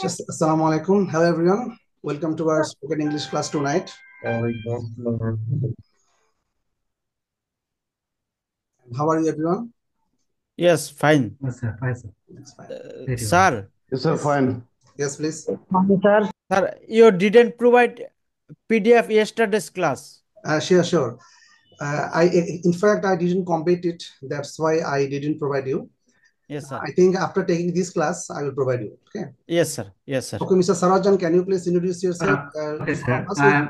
Assalamu alaikum. Hello everyone. Welcome to our spoken English class tonight. How are you everyone? Yes, fine. Yes, sir. Fine, sir. It's fine. Very well. Sir, Yes, sir, fine. Yes, please. sir, you didn't provide PDF yesterday's class. Sure. In fact, I didn't complete it. That's why I didn't provide you. Yes, sir. I think after taking this class, I will provide you. Okay. Yes, sir. Yes, sir. Okay, Mr. Sarajan, can you please introduce yourself? Okay, sir. Us with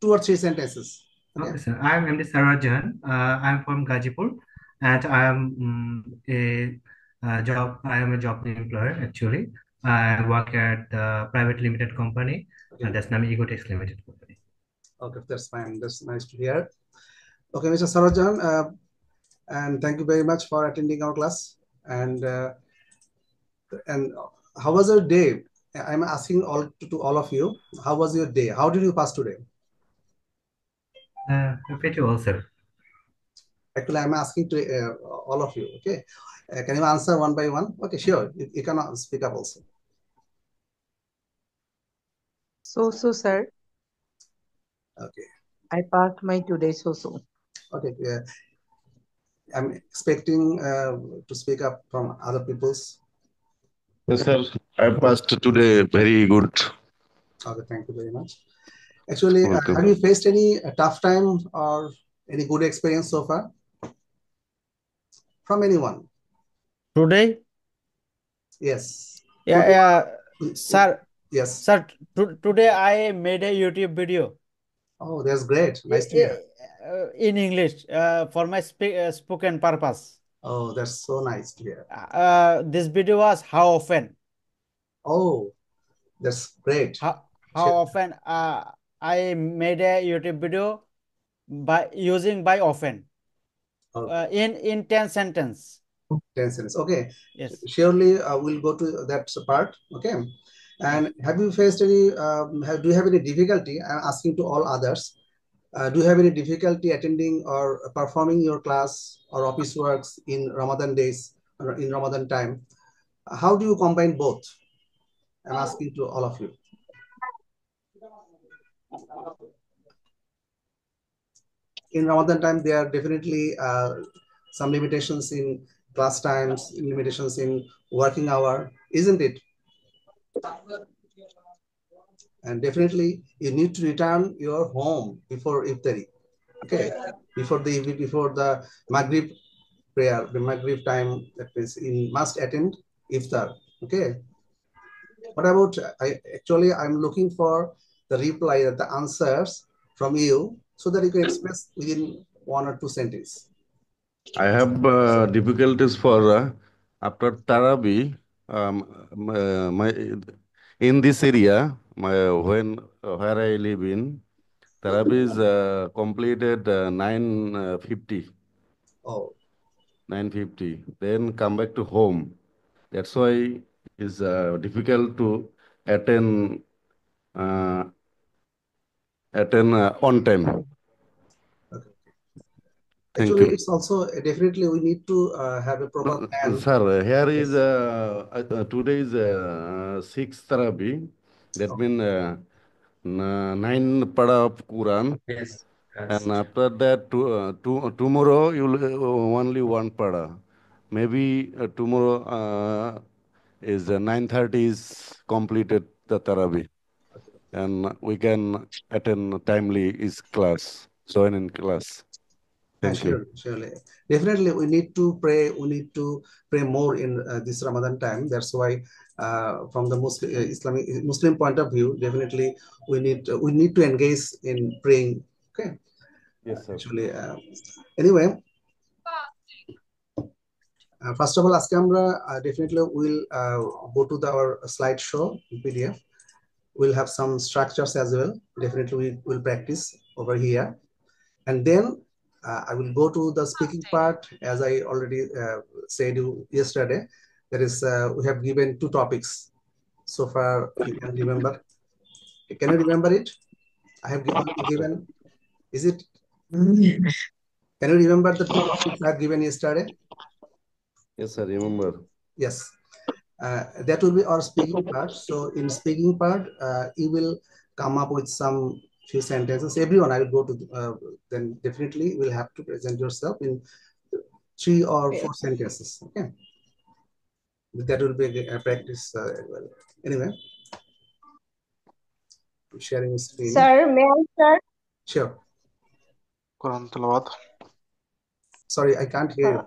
2 or 3 sentences. Okay, sir. I'm MD Sarajan. I'm from Gajipur, and I am a job employer actually. I work at the private limited company, and that's Nami Egotex Limited company. Okay, that's fine. That's nice to hear. Okay, Mr. Sarajan, and thank you very much for attending our class. And how was your day? I'm asking to all of you. How was your day? How did you pass today? Pretty well, sir. Actually, I'm asking to all of you. Okay, can you answer one by one? Okay, sure. You can speak up also. So, sir, Okay. I passed my today so. Okay. I'm expecting to speak up from other people's. Yes, sir. I passed today very good. Okay, thank you very much. Actually, Welcome. have you faced any tough time or any good experience so far from anyone? Today? Yes. Yeah, sir. Yes. Sir, today I made a YouTube video. Oh, that's great. Nice to hear. In English for my spoken purpose. Oh, that's so nice to hear. This video was how often? Oh, that's great. How often I made a YouTube video by often. In 10 sentence. 10 sentences. Okay. Yes. Surely we'll go to that part. Okay. And have you faced any, do you have any difficulty? I'm asking to all others. Do you have any difficulty attending or performing your class or office works in Ramadan days or in Ramadan time? How do you combine both? I'm asking to all of you. In Ramadan time, there are definitely some limitations in class times, limitations in working hour, isn't it? And definitely you need to return your home before iftari. Okay, before the Maghrib prayer, the Maghrib time, that means you must attend iftar. Okay. What about I'm looking for the reply, the answers from you, so that you can express within 1 or 2 sentences. I have difficulties for after Tarabi. In this area, where I live in, Tarabi is completed 9:50. Oh. 9:50. Then come back to home. That's why it's difficult to attend on time. Okay. Thank Actually, you. it's also definitely we need to have a proper plan. Sir, here is today is sixth Tarabi. That means 9 pada of Quran. Yes. And after that, tomorrow you will only one pada. Maybe tomorrow is 9:30 is completed the Tarabi. And we can attend timely his class, join in class. Thank you. Surely. Definitely, we need to pray. We need to pray more in this Ramadan time. That's why, from the Muslim point of view, definitely we need to engage in praying. Okay. Yes, sir. Actually, anyway, first of all, ask definitely we'll go to our slideshow PDF. We'll have some structures as well. Definitely, we will practice over here, and then I will go to the speaking part. As I already said you yesterday, that is, we have given 2 topics so far. You can remember. Can you remember it? I have given. Is it? Can you remember the 2 topics I have given yesterday? Yes, sir. Remember. Yes. That will be our speaking part. So in speaking part, you will come up with some few sentences. Everyone, I will go to, then definitely you will have to present yourself in 3 or 4 sentences. Okay. That will be a practice as well. Anyway, I'm sharing the screen. Sir, may I start? Sure. Quran Tilawat. Sorry, I can't hear you.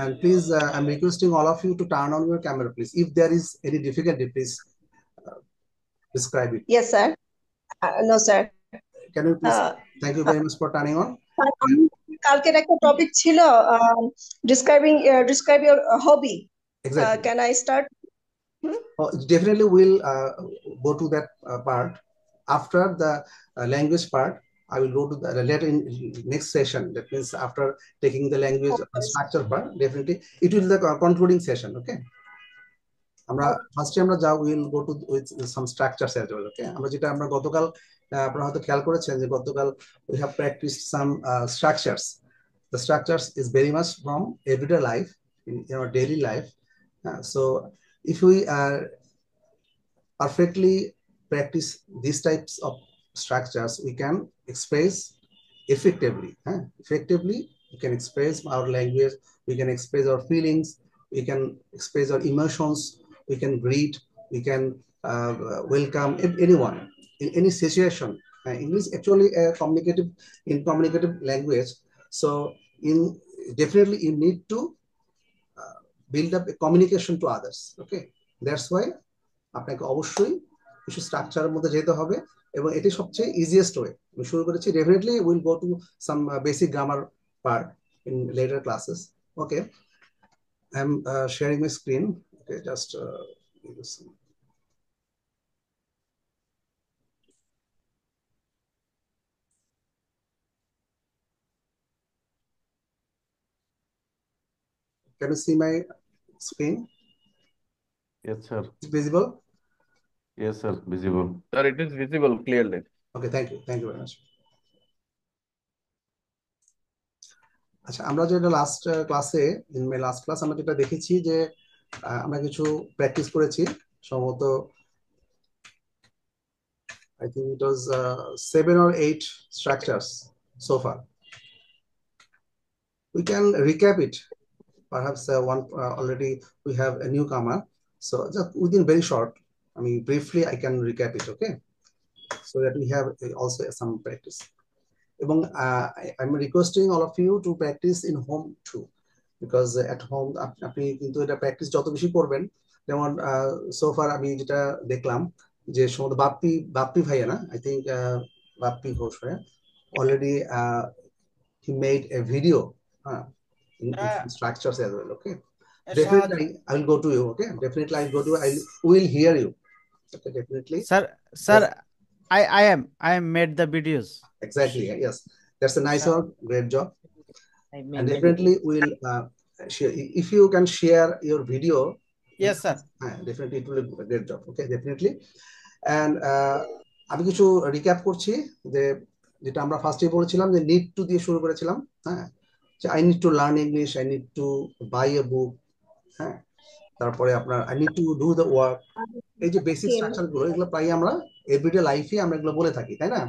And please, I'm requesting all of you to turn on your camera, please. If there is any difficulty, please describe it. Yes, sir. No, sir. Can you please? Thank you very much for turning on. কালকের একটা topic ছিল describe your hobby. Exactly. Can I start? Definitely we'll go to that part. After the language part, I will go to the later in next session. That means after taking the language structure part, definitely it will be the concluding session. Okay. First আমরা যা will go to with some structures as well. Okay. আমরা যেটা আমরা গতকাল আপনারা হয়তো খেয়াল করেছেন যে গতকাল we have practiced some structures. The structures is very much from everyday life in our daily life. So if we perfectly practice these types of structures, we can express effectively. Effectively, we can express our language, we can express our feelings, we can express our emotions, we can greet, we can welcome anyone in any situation. English actually a communicative language. So definitely you need to build up a communication to others. Okay, that's why আপনাকে অবশ্যই কিছু স্ট্রাকচারের মধ্যে যেতে হবে এবং এটি সবচেয়ে ইজিয়েস্ট ওয়ে। আমি শুরু করেছি, definitely will go to some basic grammar part in letter classes. Okay, I am sharing my screen. Okay, just can you see my screen? Yes, sir. It's visible? Yes, sir. Visible. Sir, it is visible clearly. Okay, thank you very much. আচ্ছা, আমরা যেটা last ক্লাসে in my last class আমরা যেটা দেখেছি যে আমরা কিছু প্র্যাকটিস করেছি, সম্ভবত I think it was 7 or 8 structures so far. We can recap it. Perhaps one already we have a newcomer, so just within very short, I mean briefly I can recap it. Okay, so that we have also some practice. এবং I'm requesting all of you to practice in home too, because at home আপনি কিন্তু এটা practice যত বেশি করবেন, যেমন so far আমি যেটা দেখলাম যে সম্ভবত বাপ্পি ভাইয়া না, I think বাপ্পি ঘোষ ভাইয়া already he made a video in structures as well. Okay, definitely I will go to you. Okay, definitely I will go to you. I will hear you. Okay, definitely. Sir, I am made the videos. Exactly. Yes, that's a nice one. Great job. And definitely we'll share. If you can share your video. Yes, sir. Definitely it will be a great job. Okay, definitely. And আমি কিছু recap করছি যে যেটা আমরা ফার্স্টে বলেছিলাম যে need to দিয়ে শুরু করেছিলাম। হ্যাঁ, যে I need to learn English, I need to buy a book. হ্যাঁ, তারপরে আপনার I need to do the work. এই যে বেসিক স্ট্রাকচার গুলো, এগুলো প্রায় আমরা এভরিডে লাইফে আমরা এগুলো বলে থাকি, তাই না?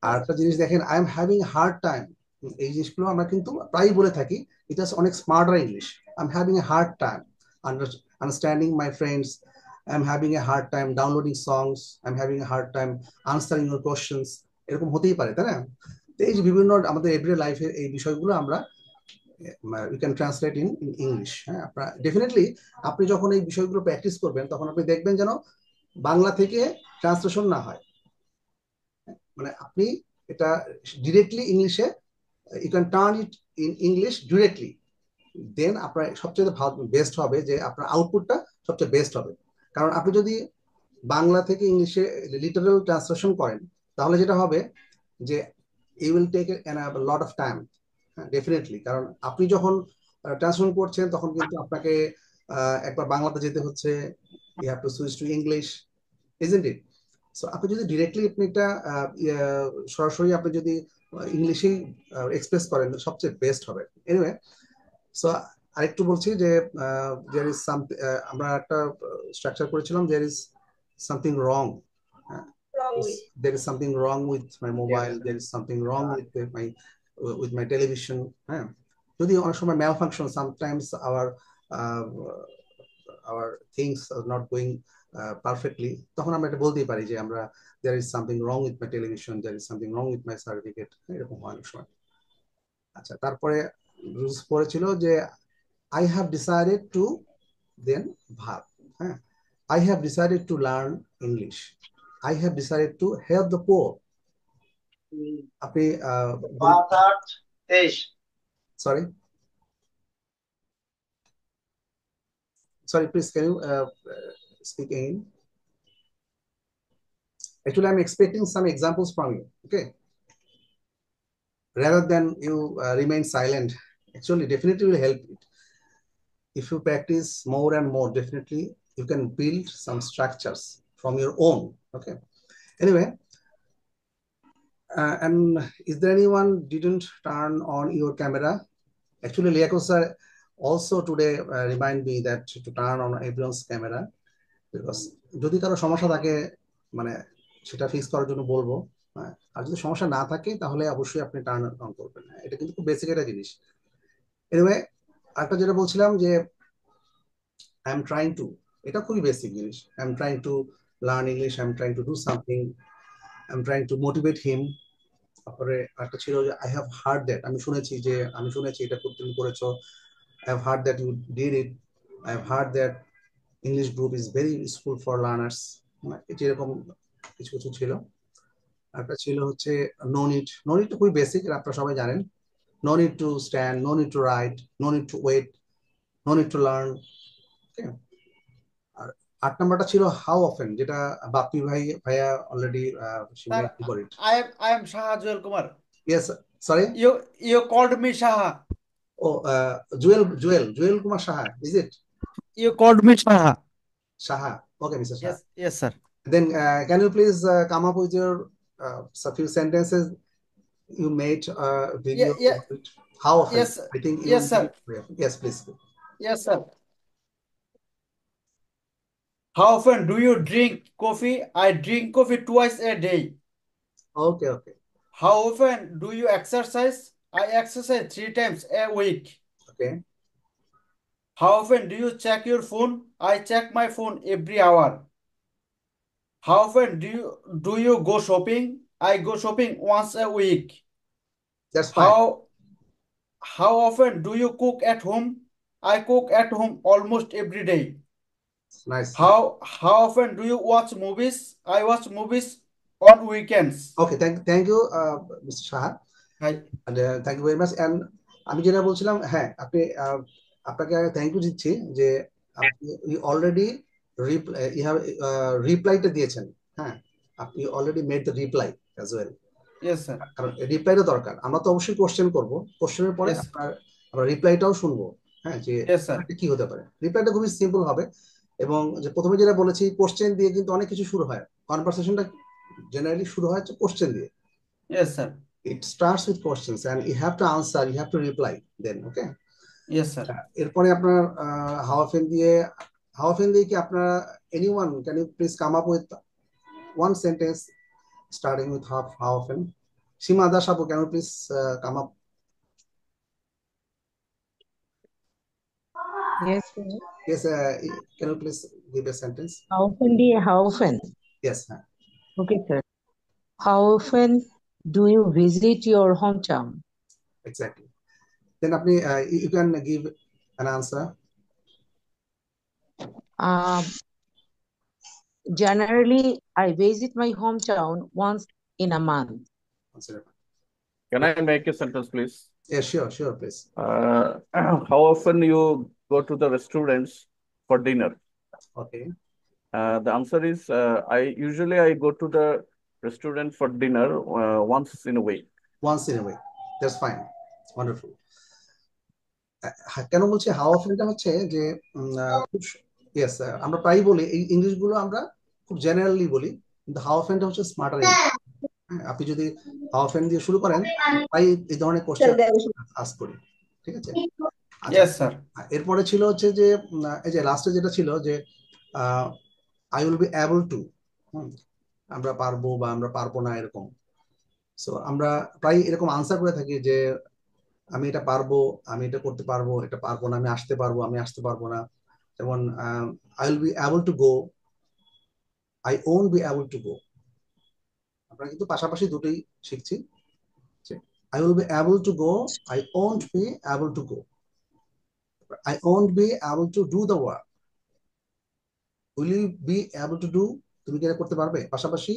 আর একটা জিনিস দেখেন, I am having hard time, এই জিনিসগুলো আমরা কিন্তু প্রায় বলে থাকি। এটা অনেক smarter English. I am having a hard time understanding my friends, I am having a hard time downloading songs, I am having a hard time answering your questions. এরকম হতেই পারে, তাই না? এই যে বিভিন্ন আমাদের এভরিডে লাইফের এই বিষয়গুলো আমরা you can translate in English. হ্যাঁ, আপনারা ডেফিনেটলি আপনি যখন এই বিষয়গুলো প্র্যাকটিস করবেন তখন আপনি দেখবেন যেন বাংলা থেকে ট্রান্সলেশন না হয়। মানে আপনি এটা ডিরেক্টলি ইংলিশে you can turn it in English directly, then আপনার সবচেয়ে বেস্ট হবে যে আপনার আউটপুটটা সবচেয়ে বেস্ট হবে। কারণ আপনি যদি বাংলা থেকে ইংলিশে লিটারাল ট্রান্সলেশন করেন তাহলে যেটা হবে যে you will take a lot of time. Definitely, কারণ আপনি যখন ট্রান্সলেশন করছেন তখন কিন্তু আপনাকে একবার বাংলাতে যেতে হচ্ছে, you have to switch to English, isn't it? So আপনি যদি ডিরেক্টলি আপনি এটা সরাসরি আপনি যদি ইংলিশেই এক্সপ্রেস করেন সবচেয়ে বেস্ট হবে। এনিওয়ে, সো আরেকটু বলছি যে there is some আমরা একটা স্ট্রাকচার করেছিলাম there is something wrong. Wrong with. There is something wrong with my mobile, there is something wrong with my television. হ্যাঁ, যদি অনেক সময় malfunction, sometimes our things are not going perfectly, তখন আমরা এটা বলতেই পারি যে আমরা there is something wrong with my television, there is something wrong with my certificate, এরকম অনেক সময়। আচ্ছা, তারপরে রুলস পড়েছিল যে I have decided to, then verb, হ্যাঁ, I have decided to learn English, I have decided to help the poor. আপনি sorry please can you speak again? Actually I'm expecting some examples from you, okay, rather than you remain silent. Actually definitely will help it if you practice more and more. Definitely you can build some structures from your own, okay. Anyway, and is there anyone didn't turn on your camera? Actually Liako sir also today remind me that to turn on everyone's camera, because যদি কারো সমস্যা থাকে মানে সেটা fix করার জন্য বলবো, আর যদি সমস্যা না থাকে তাহলে অবশ্যই আপনি টার্ন অন করবেন। এটা কিন্তু খুব বেসিক একটা জিনিস। এনিওয়ে, আরেকটা যেটা বলছিলাম যে আই এম ট্রাইং টু, এটা খুবই বেসিক জিনিস। I am trying to learn English, I am trying to do something, I am trying to motivate him. তারপরে একটা ছিল যে আই হ্যাভ হার্ড দ্যাট, আমি শুনেছি এটা তুমি করেছো। I have heard that you did it. I have heard that English group is very useful for learners. এরকম কিছু কিছু ছিল। একটা ছিল হচ্ছে নো নিড। নো নিড তো খুবই বেসিক, আপনারা সবাই জানেন। No need to stand, no need to write, no need to wait, no need to learn. আর 8 নাম্বারটা ছিল হাউ অফেন, যেটা বাপ্পি ভাইয়া already I am Shaha Joel Kumar. Yes, sorry? You called me Shaha. Oh, Joel Kumar Shaha, is it? You called me Shaha. Shaha. Okay, Mr. Shaha. Yes, sir. Then can you please come up with your few sentences you made video? Yeah. How often? Yes, I think yes, sir. Yes, please. Yes, sir. How often do you drink coffee? I drink coffee twice a day. Okay. How often do you exercise? I exercise 3 times a week. Okay. How often do you check your phone? I check my phone every hour. How often do you go shopping? I go shopping once a week. That's fine. How often do you cook at home? I cook at home almost every day. Nice. How often do you watch movies? I watch movies on weekends. Okay, thank you, Mr. Shah. Hi. And thank you very much. And আমি যেটা বলছিলাম, হ্যাঁ, আপনাকে thank you দিচ্ছি যে আপনি already রিপ্লাইটা দিয়েছেন। হ্যাঁ, আপনি already made the reply as well. Yes, sir. কারণ রিপ্লাইটা দরকার। আমরা তো অবশ্যই কোশ্চেন করব, কোশ্চেনের পরে আমরা রিপ্লাইটাও শুনবো। হ্যাঁ, যে কি হতে পারে। রিপ্লাইটা খুবই সিম্পল হবে, এবং যে প্রথমে যেটা বলেছি কোশ্চেন দিয়ে কিন্তু অনেক কিছু শুরু হয়। কনভারসেশনটা জেনারেলি শুরু হয় কোশ্চেন দিয়ে। Yes, sir. It starts with questions and you have to answer, you have to reply then, okay? Yes, sir. এরপরে আপনার how often দিয়ে কি আপনারা anyone can you please come up with one sentence starting with how often? Shima Dashapu, can you please come up? Yes, sir. Yes, can you please give a sentence? How often? Yes. Okay, sir. How often do you visit your hometown? Exactly. Then you can give an answer. Generally, I visit my hometown once in a month. Can I make a sentence, please? Yeah, sure, please. How often you go to the restaurants for dinner? Okay. The answer is I usually go to the restaurant for dinner once in a week. Once in a week. That's fine. Wonderful. কেন বলছি how অফেনটা হচ্ছে যে yes, আমরা প্রায়ই বলি এই English গুলো আমরা খুব জেনারেলি বলি, কিন্তু হাউ অফেনটা হচ্ছে স্মার্টার ইংলিশ। আপনি যদি হাউ অফেন দিয়ে শুরু করেন, প্রায় এই ধরনের কোশ্চেন আস্ক করি, ঠিক আছে? আচ্ছা, Yes, sir. এরপরে ছিল হচ্ছে যে এই যে লাস্টে যেটা ছিল যে I will be able two, আমরা পারবো বা আমরা পারবো না এরকম। সো আমরা প্রায় এরকম আনসার করে থাকি যে আমি এটা পারবো, আমি এটা করতে পারবো, এটা পারবো না, আমি আসতে পারবো, আমি আসতে পারবো না। যেমন I will be able to go, I won't be able to go. আমরা কিন্তু পাশাপাশি দুটোই শিখছি। I will be able to go, I won't be able to go, I won't be able to do the work, will you be able to do, তুমি কি এটা করতে পারবে। পাশাপাশি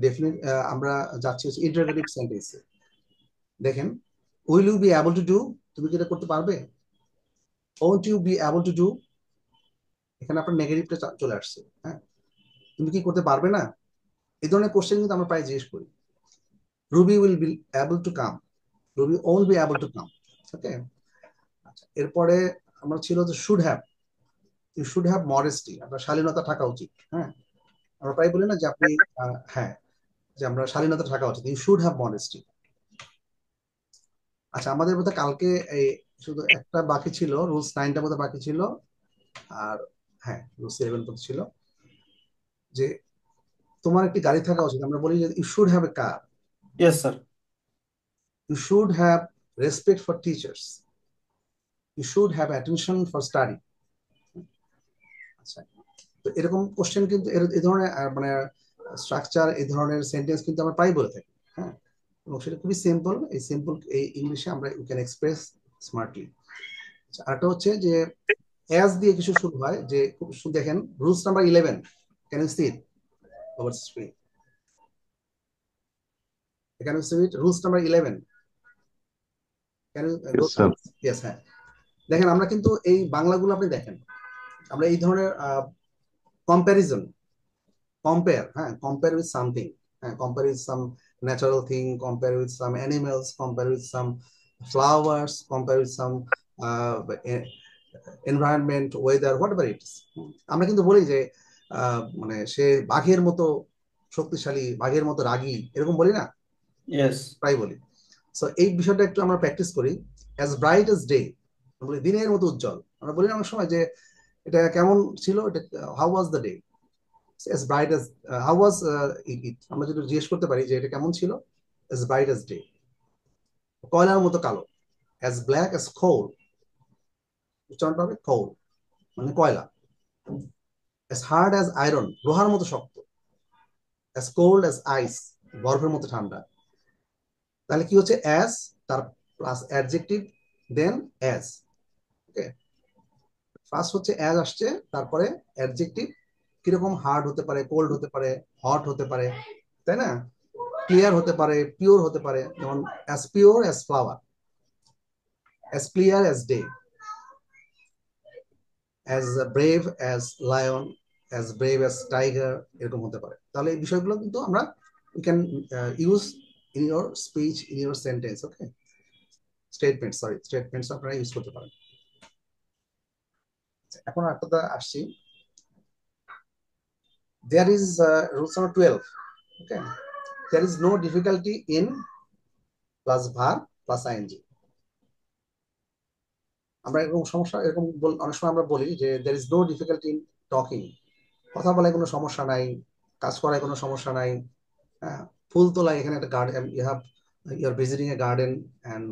ডেফিনেট আমরা যাচ্ছি হচ্ছে ইন্টারোগেটিভ সেন্টেন্সে। দেখেন, will you be able to do, তুমি কি এটা করতে পারবে। Won't you be able to do, এখানে আপনার নেগেটিভটা চলে আসছে। হ্যাঁ, তুমি কি করতে পারবে না, এই ধরনের কোশ্চেন কিন্তু আমরা প্রায় জিজ্ঞেস করি। Ruby will be able to come, Ruby won't be able to come. Okay, আচ্ছা, এরপরে আমরা ছিল যে should have, you should have modesty, আপনার শালীনতা থাকা উচিত। হ্যাঁ, আমরা প্রায় বলি না যে আপনি হ্যাঁ, যে আমরা শালীনতা থাকা উচিত, ইউ শুড হ্যাভ মডেস্টি। আচ্ছা, আমাদের বোধহয় কালকে এই শুধু একটা বাকি ছিল, রুলস 9টা বোধহয় বাকি ছিল। আর হ্যাঁ, রুলস 11 পর্যন্ত ছিল যে তোমার একটি গাড়ি থাকা উচিত। আমরা বলি যে you should have a car, Yes, sir. You should have respect for teachers, you should have attention for study. আচ্ছা, তো এরকম কোশ্চেন কিন্তু এই ধরনের মানে স্ট্রাকচার, এই ধরনের সেন্টেন্স কিন্তু আমরা প্রায় বলে থাকি। হ্যাঁ, এবং সেটা খুবই সিম্পল। এই সিম্পল এই ইংলিশে আমরা ইউ ক্যান এক্সপ্রেস স্মার্টলি। আরেকটা হচ্ছে যে অ্যাজ দিয়ে কিছু শুরু হয়, যে দেখেন rules number 11, can you see it over screen, can you see it, rules number 11, can you go Yes, through. sir. Yes, হ্যাঁ, দেখেন আমরা কিন্তু এই বাংলাগুলো আপনি দেখেন, আমরা এই ধরনের comparison, compare, compare with something, compare with some natural thing, compare with some animals, compare with some flowers, compare with some environment, weather, whatever it is. আমরা কিন্তু বলি যে মানে সে বাঘের মতো শক্তিশালী, বাঘের মতো রাগী, এরকম বলি না, Yes. প্রায় বলি। সো এই বিষয়টা একটু আমরা প্র্যাকটিস করি। অ্যাজ ব্রাইট এজ ডে, বলি দিনের মতো উজ্জ্বল। আমরা বলি অনেক সময় যে এটা কেমন ছিল, এটা how was the day, as bright as how was it, আমরা যদি জিজ্ঞেস করতে পারি যে এটা কেমন ছিল, as bright as day, কয়লার মতো কালো, as black as coal, উচ্চারণটা হবে coal মানে কয়লা, as hard as iron, লোহার মতো শক্ত, as cold as ice, বরফের মতো ঠান্ডা। তাহলে কি হচ্ছে, as তার প্লাস অ্যাডজেক্টিভ দেন as। ওকে, ফার্স্ট হচ্ছে as আসছে, তারপরে অ্যাডজেক্টিভ, কিরকম হার্ড হতে পারে, কোল্ড হতে পারে, হট হতে পারে, তাই না, ক্লিয়ার হতে পারে, পিওর হতে পারে, যেমন as pure as flower, as clear as day, as brave as lion, as brave as tiger, এরকম হতে পারে। তাহলে এই বিষয়গুলো কিন্তু আমরা we can use in your speech, in your sentence. Okay, statements আপনারা ইউজ করতে পারেন। এখন একটা আসছি, there is rules number 12. Okay, there is no difficulty in plus verb plus ing. আমরা এরকম সমস্যা, এরকম অনেক সময় আমরা বলি যে there is no difficulty in talking, কথা বলায় কোনো সমস্যা নাই, কাজ করায় কোনো সমস্যা নাই। হ্যাঁ, ফুল তোলায়, এখানে একটা garden, you are visiting a garden, and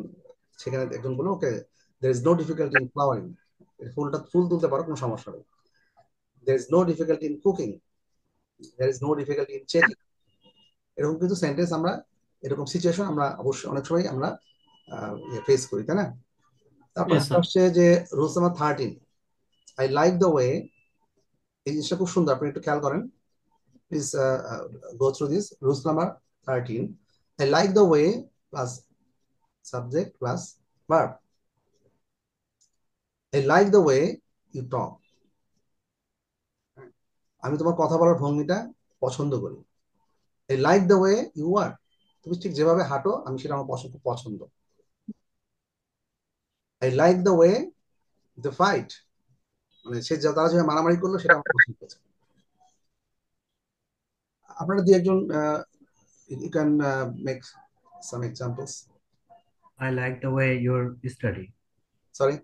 সেখানে একজন বললো ওকে there is no difficulty in flowering, ফুল তুলতে পারো, কোনো সমস্যা নেই। there is no difficulty in cooking, there is no difficulty in checking। এরকম কিন্তু সেন্টেন্স আমরা, এরকম সিচুয়েশন আমরা অবশ্যই অনেক সময় আমরা ফেস করি, তাই না। তারপর Yes, sir. হচ্ছে যে rules number 13, I like the way, এই জিনিসটা খুব সুন্দর, আপনি একটু খেয়াল করেন, please go through this. Rules number 13, I like the way plus subject plus verb, I like the way you talk, আমি তোমার কথা বলার ভঙ্গিটা পছন্দ করি। I like the way you walk, তুমি ঠিক যেভাবে হাঁটো আমি সেটা আমার পছন্দ। I like the way the fight, মানে সে তারা যেভাবে মারামারি করলো সেটা আমার পছন্দ হয়েছে। আপনারা দুই একজন you can make some examples. I like the way you study. Sorry,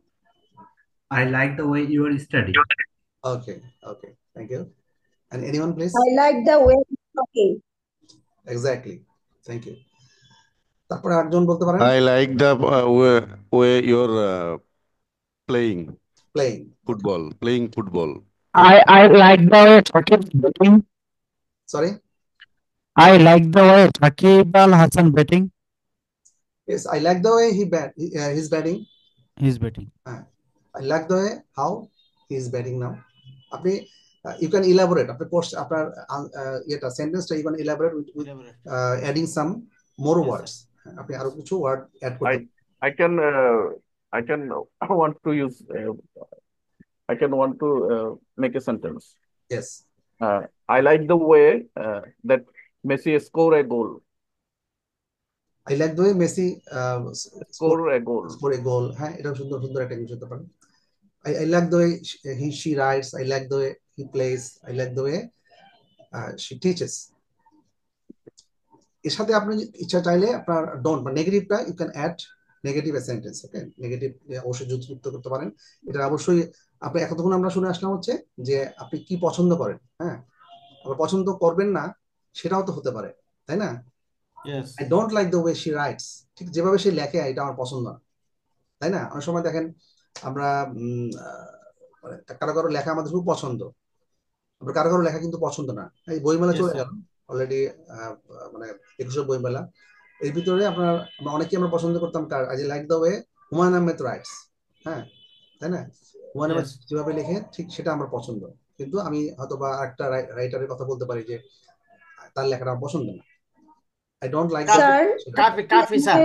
I like the way you are studying. Okay, okay, thank you. And anyone, please? I like the way you're talking. Exactly, thank you. তারপরে আরেকজন বলতে পারেন। I like the way you're playing Playing. football. I like the way Shakib batting. Sorry? I like the way Shakib Al Hasan batting. Yes, I like the way he's batting. He's batting. I like the way how he's batting now. আপনি you can elaborate আপনার course আপনার এটা সেন্টেন্সটা you can elaborate with adding some more words. আপনি আরো কিছু word add করতে I can want to use I can want to make a sentence. Yes. I like the way that Messi score a goal. I like the way Messi score a goal. হ্যাঁ, এটা সুন্দর সুন্দর একটা English হতে পারে। I like the way she writes. I like the way he plays. I like the way she teaches. এর সাথে আপনি ইচ্ছা চাইলে আপনার ডোন্ট বা নেগেটিভটা you can add negative a sentence. Okay, negative অবশ্যই যুক্ত করতে পারেন। এটা অবশ্যই আপনি এতক্ষণ আমরা শুনে আসলাম হচ্ছে যে আপনি কি পছন্দ করেন। হ্যাঁ, আবার পছন্দ করবেন না সেটাও তো হতে পারে, তাই না? I don't like the way she writes. ঠিক যেভাবে সে লেখে এটা আমার পছন্দ না, তাই না? অনেক সময় দেখেন আমরা কারো কারো লেখা আমাদের খুব পছন্দ, আবার কারো কারো লেখা কিন্তু পছন্দ না। এই বইমেলা চলে গেল অলরেডি, মানে 21 বইমেলা। এর ভিতরে আমরা অনেকেই আমরা পছন্দ করতাম car I like the way Humayun Ahmed rights. হ্যাঁ, তাই না? হুমায়ুন আহমেদ যেভাবে লেখে ঠিক সেটা আমার পছন্দ, কিন্তু আমি হয়তো বা একটা রাইটারের কথা বলতে পারি যে তার লেখাটা আমার পছন্দ না। I don't like Coffee, sir.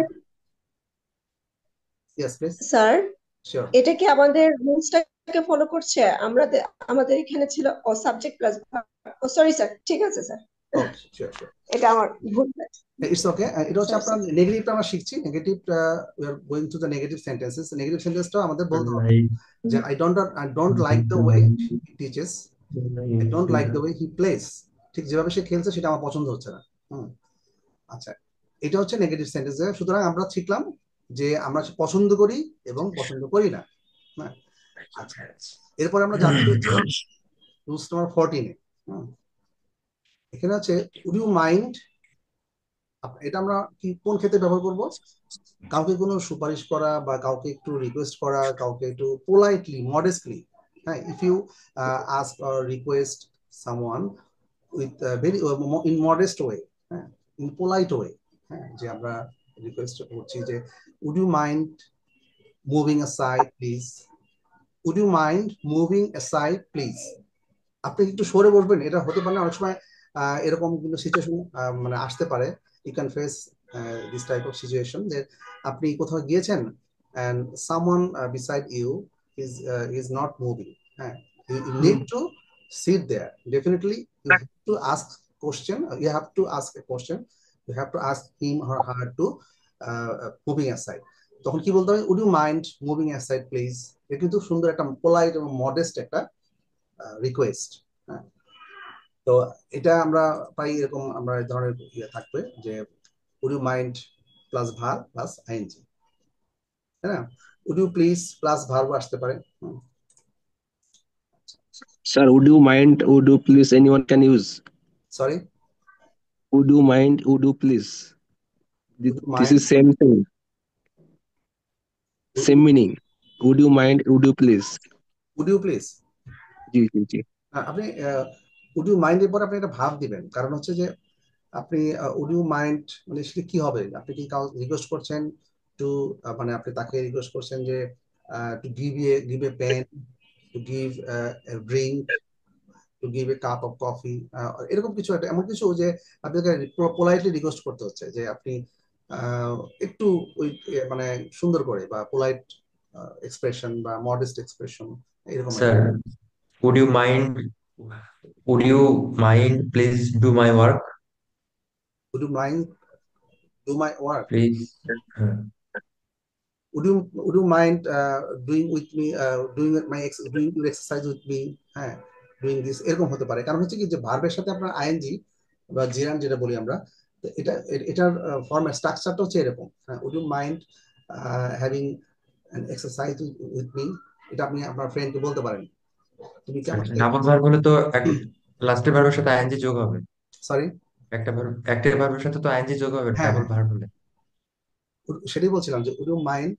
Yes, please. Sir, Sure. এটা কি আমাদের রুলসটাকে ফলো করছে? আমাদের এখানে ছিল সাবজেক্ট প্লাস সরি স্যার, ঠিক আছে স্যার। Okay, sure. এটা আমার ভুল। It's okay. এটা হচ্ছে আপনার নেগেটিভটা আমরা শিখছি। নেগেটিভটা we are going to the negative sentences. Negative সেন্টেন্সটা আমাদের বলতে হবে যে I don't like the way he teaches. I don't like the way he plays. ঠিক যেভাবে সে খেলছে সেটা আমার পছন্দ হচ্ছে না। আচ্ছা, এটা হচ্ছে নেগেটিভ সেন্টেন্স। সুতরাং আমরা শিখলাম যে আমরা পছন্দ করি এবং পছন্দ করি না। আচ্ছা, এরপর আমরা যাচ্ছি রুলস নাম্বার 14 এ। এখানে হচ্ছে উড ইউ মাইন্ড, এটা আমরা কি কোন ক্ষেত্রে ব্যবহার করব? কাউকে কোনো সুপারিশ করা বা কাউকে একটু রিকোয়েস্ট করা, কাউকে একটু পোলাইটলি মডেস্টলি, হ্যাঁ, if you ask or request someone with very in modest way, হ্যাঁ, ইন পোলাইট ওয়ে, হ্যাঁ, যে আমরা রিকোয়েস্ট করছি যে would you mind moving aside please, would you mind moving aside please. আপনি একটু সরে বসবেন, এটা হতে পারে না অনেক সময় এরকম কিন্তু সিচুয়েশন মানে আসতে পারে। You can face this type of situation যে আপনি কোথাও গিয়েছেন and someone beside you is not moving. You need to sit there. Definitely you have to ask question. You have to ask a question. You have to ask him or her to moving aside. তখন কি বলতে হবে? would you mind moving aside please? এটা কিন্তু সুন্দর একটা polite এবং modest একটা রিকোয়েস্ট। তো এটা আমরা প্রায় এরকম আমরা এই ধরনের ইয়ে থাকবে যে would you mind plus verb plus I N G, তাই না? would you please plus verb আসতে পারে। Sir, would you mind, would you please, anyone can use. Sorry? Would you mind, would you please. This is same thing. Same meaning. Would you mind, would you please. Would you please? জি। আপনি would you mind এর পর আপনি একটা ভাব দিবেন, কারণ হচ্ছে যে আপনি would you mind মানে সেটা কি হবে? আপনি কি কাউ রিকোয়েস্ট করছেন টু, মানে আপনি তাকে রিকোয়েস্ট করছেন যে to give a pen, to give a drink, to give a cup of coffee, এরকম কিছু একটা, এমন কিছু যে আপনাকে পোলাইটলি রিকোয়েস্ট করতে হচ্ছে যে আপনি একটু ওই মানে সুন্দর করে বা পোলাইট এক্সপ্রেশন বা মডেস্ট এক্সপ্রেশন এরকম। Sir, would you mind please do my work? Would you mind do my work? Please. Would you mind doing with me doing your exercise with me? হ্যাঁ, doing this এরকম হতে পারে। কারণ হচ্ছে কি যে ভার্বের সাথে আপনার আইএনজি বা জিরান যেটা বলি আমরা, তো এটার ফর্মেট স্ট্রাকচারটা হচ্ছে এরকম। would you mind having an exercise with me? এটা আপনি আপনার ফ্রেন্ডকে বলতে পারেন, তুমি কি আমাকে ডাবল ভার্ব হলে তো লাস্টের ভার্বের সাথে আইএনজি যোগ হবে। সরি একটা ভার্বের সাথে তো আইএনজি যোগ হবে হ্যাঁ ডাবল হ্যাঁ ভার্ব হলে। সেটাই বলছিলাম যে would you mind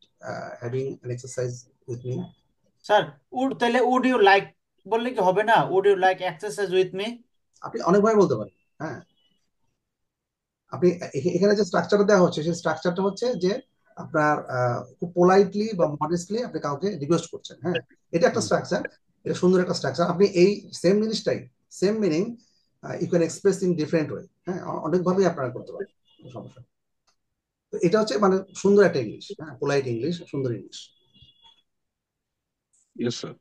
having an exercise with me. Sir তাহলে উড ইউ লাইক বললে কি হবে না? Would you like exercise with me? আপনি অনেকভাবে বলতে পারেন। হ্যাঁ, আপনি এখানে যে স্ট্রাকচারটা দেওয়া হচ্ছে সেই স্ট্রাকচারটা হচ্ছে যে আপনার খুব পোলাইটলি বা মডেস্টলি আপনি কাউকে রিকোয়েস্ট করছেন। হ্যাঁ, এটা একটা স্ট্রাকচার, এটা সুন্দর একটা স্ট্রাকচার। আপনি এই সেম জিনিসটাই, same meaning you can express in different way. হ্যাঁ, অনেকভাবেই আপনারা করতে পারেন, কোনো সমস্যা নেই। তো এটা হচ্ছে মানে সুন্দর একটা ইংলিশ, হ্যাঁ, পোলাইট ইংলিশ, সুন্দর ইংলিশ। Yes, sir.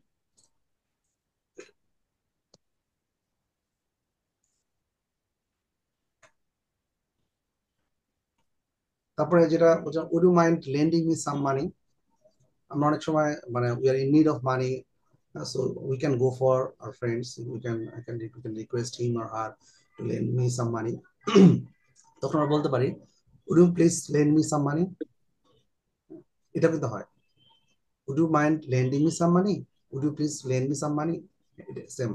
তারপরে যেটা would you mind lending me some money. আমরা অনেক সময় মানে we are in need of money, so we can go for our friends, we can request him or her to lend me some money. তখন আমরা বলতে পারি would you please lend me some money, এটা কিন্তু হয় would you mind lending me some money, would you please lend me some money, সেম।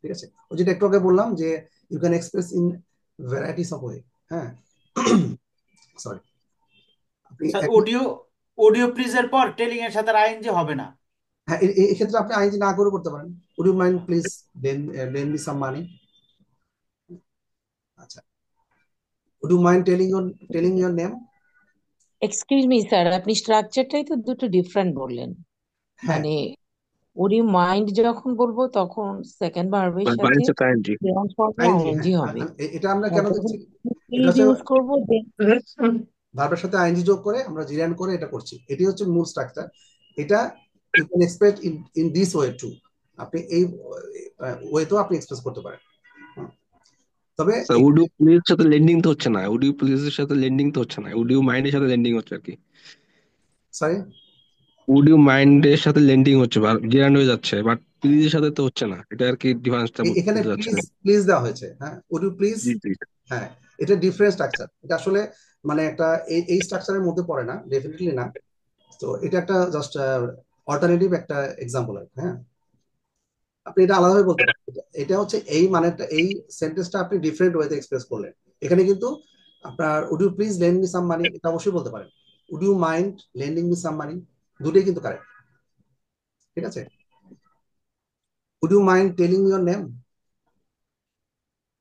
ঠিক আছে, ওই যেটা একটু আগে বললাম যে you can express in varieties of way. হ্যাঁ, সরি আপনি স্যার উড ইউ প্লিজ এর পর টেলিং এর সাথে আইএনজি হবে না। হ্যাঁ, এই ক্ষেত্রে আপনি আইনজি না করে করতে পারেন would you mind please lend me some money। আচ্ছা, would you mind telling your name। Excuse me sir, আপনি স্ট্রাকচারটাই তো দুটো ডিফারেন্ট বললেন। হ্যাঁ, মানে উড ইউ মাইন্ড যখন বলবো তখন সেকেন্ড ভার্বের সাথে Bind সাথে ING. গ্রাউন্ড ফর্মে আইনজি। আইএনজি হ্যাঁ, হবে। এটা আমরা আর কেন যখন দিচ্ছি, এটা প্লিজ হচ্ছে ইউজ করবো ভার্বের সাথে আইনজি যোগ করে আমরা জিরান করে এটা করছি, এটি হচ্ছে মূল স্ট্রাকচার। এটা you can express in this way too, আপনি এই ওয়েতেও আপনি এক্সপ্রেস করতে পারেন। তবে স্যার উড ইউ প্লিজ সাথে লেন্ডিং তো হচ্ছে না, উড ইউ প্লিজ এর সাথে লেন্ডিং তো হচ্ছে না, উড ইউ মাইন্ড এর সাথে লেন্ডিং হচ্ছে আর কি। সরি উড ইউ মাইন্ড এর সাথে লেন্ডিং হচ্ছে বা জেরান্ড হয়ে যাচ্ছে, বাট প্লিজ এর সাথে তো হচ্ছে না, এটা আর কি ডিফারেন্সটা এখানে বলতে প্লিজ চাচ্ছিলাম। প্লিজ দেওয়া হয়েছে। হ্যাঁ, উড ইউ প্লিজ। জি জি। হ্যাঁ, এটা ডিফারেন্ট স্ট্রাকচার, এটা আসলে মানে একটা এই স্ট্রাকচারের মধ্যে পড়ে না, ডেফিনেটলি না। তো এটা একটা জাস্ট অল্টারনেটিভ একটা এক্সাম্পল আর কি। হ্যাঁ, আপনি এটা আলাদাভাবে বলতে পারেন, এটা হচ্ছে এই মানেটা, এই সেন্টেন্সটা আপনি ডিফারেন্ট ওয়েতে এক্সপ্রেস করলেন। এখানে কিন্তু আপনার would you please lend me some money, এটা অবশ্যই বলতে পারেন। Would you mind lending me some money, দুটোই কিন্তু কারেক্ট। ঠিক আছে, would you mind telling your name,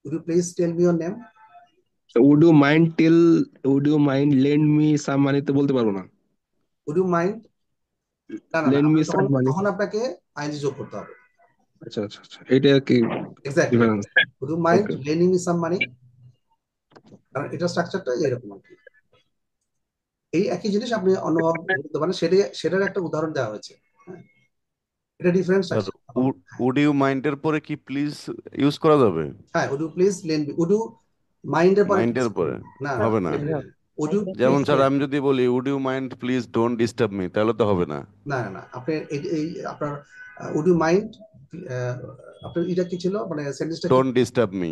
would you please tell me your name. Would you mind tell, would you mind lend me some money তো বলতে পারবো না। Would you mind, না না না, লেন্ড মি সাম তখন মানি। তখন আপনাকে আইনজি যোগ করতে হবে। আচ্ছা আচ্ছা আচ্ছা, এটা আর কি exactly, difference. Would you mind okay. Lending me some money, কারণ এটা স্ট্রাকচারটা এরকম আর কি। এই একই জিনিস আপনি অন্যভাবে বলতে পারেন, সেটার একটা উদাহরণ দেওয়া হয়েছে। হ্যাঁ, এটা different sir structure. Would you মাইন্ডের পরে কি প্লিজ ইউজ করা যাবে? হ্যাঁ, would you please lend me, would you মাইন্ডের পরে মাইন্ডের পরে না হবে না। উড ইউ যেমন প্লিজ, স্যার আমি যদি বলি would you mind please don't disturb me, তাহলে তো হবে না। না না না, আপনি এই আপনার উড ইউ মাইন্ড, আপনার এটা কি ছিল মানে সেন্টেন্সটা কি, don't disturb me.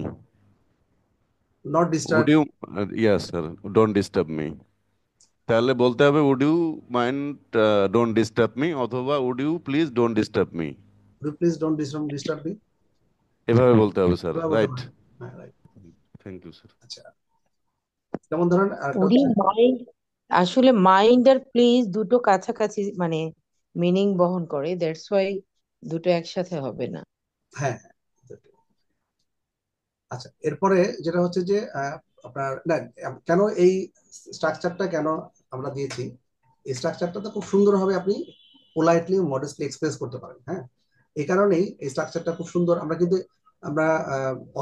Not disturb. Would you, yes sir, don't disturb me. তাহলে বলতে হবে would you mind don't disturb me, অথবা would you please don't disturb me. Would you please don't disturb me, এভাবে বলতে হবে স্যার, এভাবে বলতে right? পারেন। হ্যাঁ, রাইট। Thank you sir. আচ্ছা, যেমন ধরেন আরেকটা উড ইউ হচ্ছে, মাইন্ড, আসলে মাইন্ড আর প্লিজ দুটো কাছাকাছি মানে মিনিং বহন করে, দ্যাটস ওয়াই দুটো একসাথে হবে না। হ্যাঁ হ্যাঁ, আচ্ছা এরপরে যেটা হচ্ছে যে আপনার না, কেন এই স্ট্রাকচারটা কেন আমরা দিয়েছি, এই স্ট্রাকচারটা তো খুব সুন্দরভাবে আপনি পোলাইটলি মডেস্টলি এক্সপ্রেস করতে পারেন। হ্যাঁ, এই কারণেই এই স্ট্রাকচারটা খুব সুন্দর। আমরা কিন্তু আমরা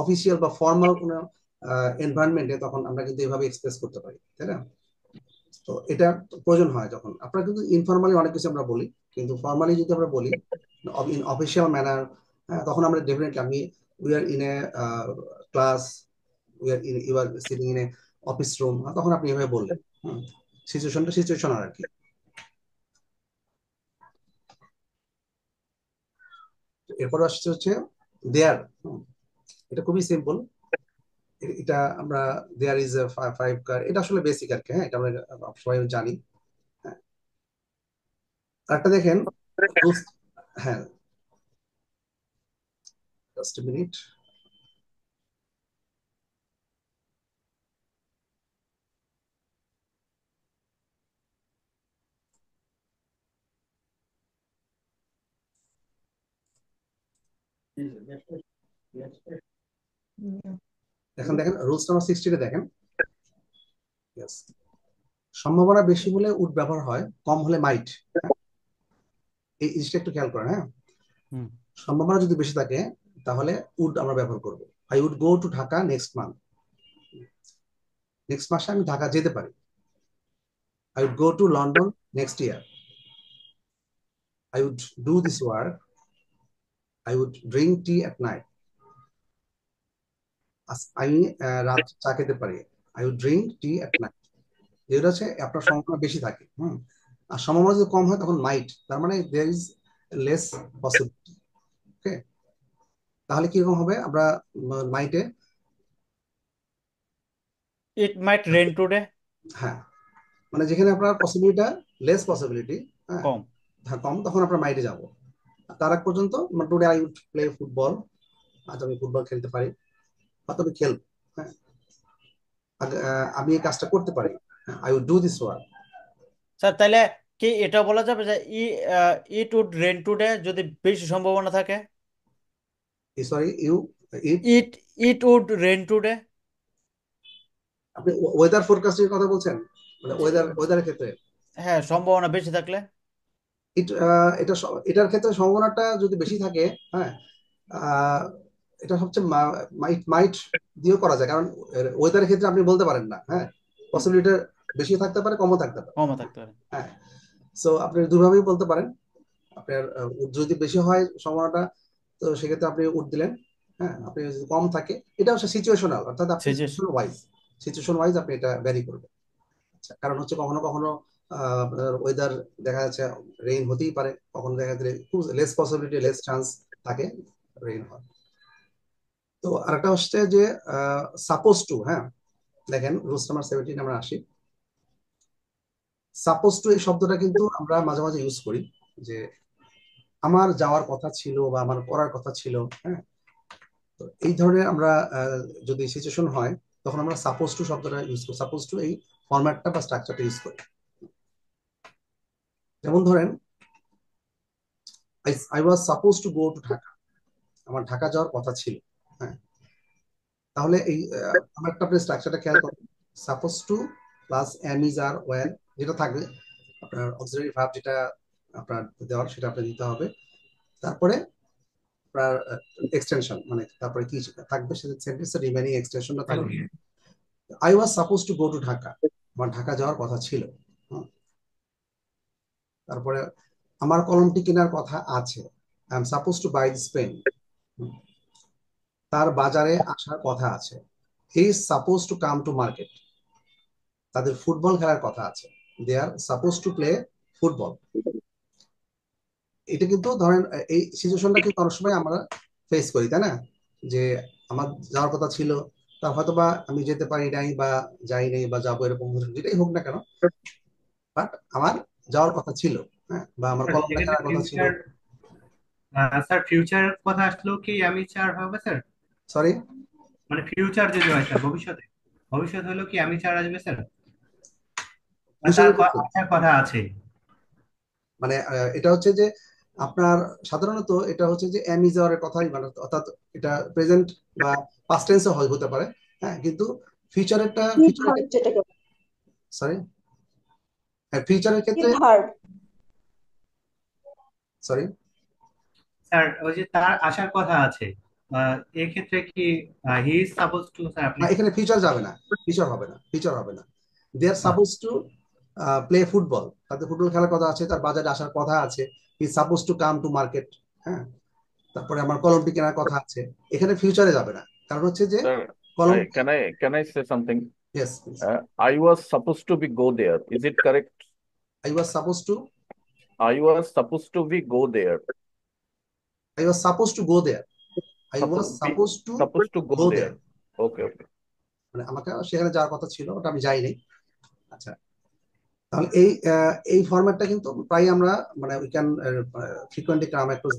অফিসিয়াল বা ফর্মাল কোনো এনভায়রনমেন্টে তখন আমরা কিন্তু এইভাবে এক্সপ্রেস করতে পারি, তাই না? তো এটা প্রয়োজন হয় যখন আপনারা কিন্তু ইনফর্মালি অনেক কিছু আমরা বলি, কিন্তু ফর্মালি যদি আমরা বলি ইন অফিসিয়াল ম্যানার, তখন আমরা ডেফিনেটলি আমি we are in a class, you are sitting in a office room, তখন আপনি এভাবে বললেন। সিচুয়েশনটা সিচুয়েশনাল আর কি। এরপর আসছে হচ্ছে দেয়ার। এটা খুবই সিম্পল, এটা আমরা দেয়ার ইজ এ ফাইভ কার, এটা আসলে বেসিক আর কি। হ্যাঁ, এটা আমরা সবাই জানি। হ্যাঁ, আরেকটা দেখেন, হ্যাঁ, জাস্ট মিনিট। এখন দেখেন রুলস নাম্বার 60 দেখেন। Yes. সম্ভাবনা বেশি হলে উড ব্যবহার হয়, কম হলে মাইট। এই জিনিসটা একটু খেয়াল করেন। হ্যাঁ, সম্ভাবনা যদি বেশি থাকে তাহলে উড আমরা ব্যবহার করব। I would go to Dhaka next month. Next মাসে আমি ঢাকা যেতে পারি। I would go to London next year. I would do this work. I would drink tea at night. আমি রাত চা খেতে পারি। I would drink tea at night. যেটা হচ্ছে আপনার সম্ভাবনা বেশি থাকে। আর সম্ভাবনা যদি কম হয় তখন মাইট, তার মানে দেয়ার ইজ লেস পসিবিলিটি। ওকে, তাহলে কিরকম হবে? আমরা মাইটে ইট মাইট রেন টুডে। হ্যাঁ, মানে যেখানে আপনার পসিবিলিটিটা লেস পসিবিলিটি, হ্যাঁ কম কম, তখন আপনার মাইটে যাব। তার আগ পর্যন্ত today I would play football. আজ আমি ফুটবল খেলতে পারি, হয়তো আমি খেলবো। হ্যাঁ, আমি এই কাজটা করতে পারি। I would do this work. Sir তাহলে কি এটা বলা যাবে যে ইট উড রেন টুডে যদি বেশি সম্ভাবনা থাকে? Sorry, it it would rain today. আপনি ওয়েদার ফোরকাস্টিং কথা বলছেন, মানে ওয়েদারের ক্ষেত্রে? হ্যাঁ, সম্ভাবনা বেশি থাকলে এটার ক্ষেত্রে সম্ভাবনাটা যদি বেশি থাকে, হ্যাঁ, এটা সবচেয়ে মাইট মাইট দিয়েও করা যায়, কারণ ওয়েদারের ক্ষেত্রে আপনি বলতে পারেন না। হ্যাঁ, পসিবিলিটি বেশি থাকতে পারে, কমও থাকতে পারে। হ্যাঁ, সো আপনি দুভাবেই বলতে পারেন। আপনার যদি বেশি হয় সম্ভাবনাটা, তো সেক্ষেত্রে আপনি উঠ দিলেন। হ্যাঁ, আপনি যদি কম থাকে, এটা হচ্ছে সিচুয়েশনাল, অর্থাৎ আপনি সিচুয়েশন ওয়াইজ আপনি এটা ভ্যারি করবেন। আচ্ছা, কারণ হচ্ছে কখনো কখনো ওয়েদার দেখা যাচ্ছে রেইন হতেই পারে, কখনো দেখা যাচ্ছে খুব লেস পসিবিলিটি, লেস চান্স থাকে রেইন হওয়ার। তো আরেকটা হচ্ছে যে সাপোজ টু। হ্যাঁ, দেখেন রুলস নাম্বার 17 আমরা আসি। সাপোজ টু এই শব্দটা কিন্তু আমরা মাঝে মাঝে ইউজ করি, যে আমার যাওয়ার কথা ছিল বা আমার করার কথা ছিল। হ্যাঁ, তো এই ধরনের আমরা যদি সিচুয়েশন হয়, তখন আমরা সাপোজ টু শব্দটা ইউজ করি। সাপোজ টু এই ফরম্যাটটা বা স্ট্রাকচারটা ইউজ করি। যেমন ধরেন, I was suppose to go to Dhaka. আমার ঢাকা যাওয়ার কথা ছিল। হ্যাঁ, তাহলে এই আমার একটা আপনি স্ট্রাকচারটা খেয়াল করেন। Suppose to plus am is are were যেটা থাকবে, আপনার অক্সিলারি ভার্ব যেটা আপনার দেওয়ার সেটা আপনি দিতে হবে। তারপরে আপনার এক্সটেনশন, মানে তারপরে কি থাকবে সেটা সেন্টেন্সের রিমেইনিং এক্সটেনশনটা থাকবে। I was suppose to go to Dhaka. আমার ঢাকা যাওয়ার কথা ছিল। তারপরে আমার কলমটি কেনার কথা আছে। I am suppose to buy this pen. তার বাজারে আসার কথা আছে। He is suppose to come to market. তাদের ফুটবল খেলার কথা আছে। They are suppose to play football. এটা কিন্তু ধরেন এই সিচুয়েশনটা কিন্তু অনেক সময় আমরা ফেস করি, তাই না? যে আমার যাওয়ার কথা ছিল, তা হয়তো বা আমি যেতে পারি নাই বা যাই নাই বা যাবো, এরকম যেটাই হোক না কেন, বাট আমার যাওয়ার কথা ছিল। হ্যাঁ, বা আমার কলমটা কেনার কথা ছিল। স্যার ফিউচার কথা আসলেও কি আমি চার হবে স্যার? সরি, মানে ফিউচার যদি হয় স্যার, ভবিষ্যতে, ভবিষ্যৎ হলো কি আমি চার আসবে স্যার? তার আসার কথা আছে। মানে এটা হচ্ছে যে আপনার সাধারণত এটা হচ্ছে যে এম ইজ এর কথাই, মানে অর্থাৎ এটা প্রেজেন্ট বা পাস্ট টেন্সে হতে পারে। হ্যাঁ, কিন্তু ফিউচারেরটা সরি, হ্যাঁ ফিউচারের ক্ষেত্রে সরি স্যার ওই যে তার আসার কথা আছে, এই ক্ষেত্রে কি হি ইজ সাপোজ টু স্যার? আপনি এখানে ফিউচার যাবে না, ফিউচার হবে না, ফিউচার হবে না। They are suppose to play football. তাদের ফুটবল খেলার কথা আছে, তার বাজারে আসার কথা আছে। He suppose to come to market. হ্যাঁ, তারপরে আমার কলমটি কেনার কথা আছে। এখানে ফিউচারে যাবে না, কারণ হচ্ছে যে কলম। Can I say something? Yes, please. I was supposed to be go there. Is it correct? I was supposed to. I was supposed to be go there. I was supposed to go there. I was supposed to go there. Okay, okay. মানে আমাকে সেখানে যাওয়ার কথা ছিল, ওটা আমি যাইনি। আচ্ছা, তাহলে এই ফরম্যাটটা কিন্তু প্রায় আমরা মানে we can frequently come across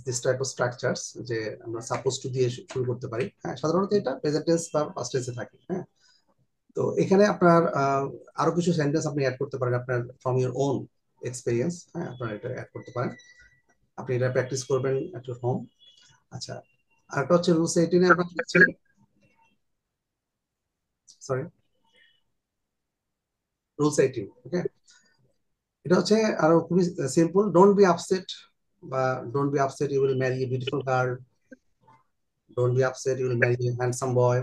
this type of structures, যে আমরা সাপোজ টু দিয়ে শুরু করতে পারি। হ্যাঁ, সাধারণত এটা প্রেজেন্ট টেন্স বা পাস্ট টেন্সে থাকে। হ্যাঁ, তো এখানে আপনার আরো কিছু সেন্টেন্স আপনি অ্যাড করতে পারেন আপনার ফ্রম ইউর ওন এক্সপিরিয়েন্স। হ্যাঁ, আপনারা এটা অ্যাড করতে পারেন, আপনি এটা প্র্যাকটিস করবেন এট ইউর হোম। আচ্ছা, আরেকটা হচ্ছে রুলস 18 আমরা দেখছি, সরি, রুলস 18। ওকে, এটা হচ্ছে আরো খুবই সিম্পল। ডোন্ট বি আপসেট, বা don't be upset you will marry a beautiful girl, don't be upset you will marry a handsome boy.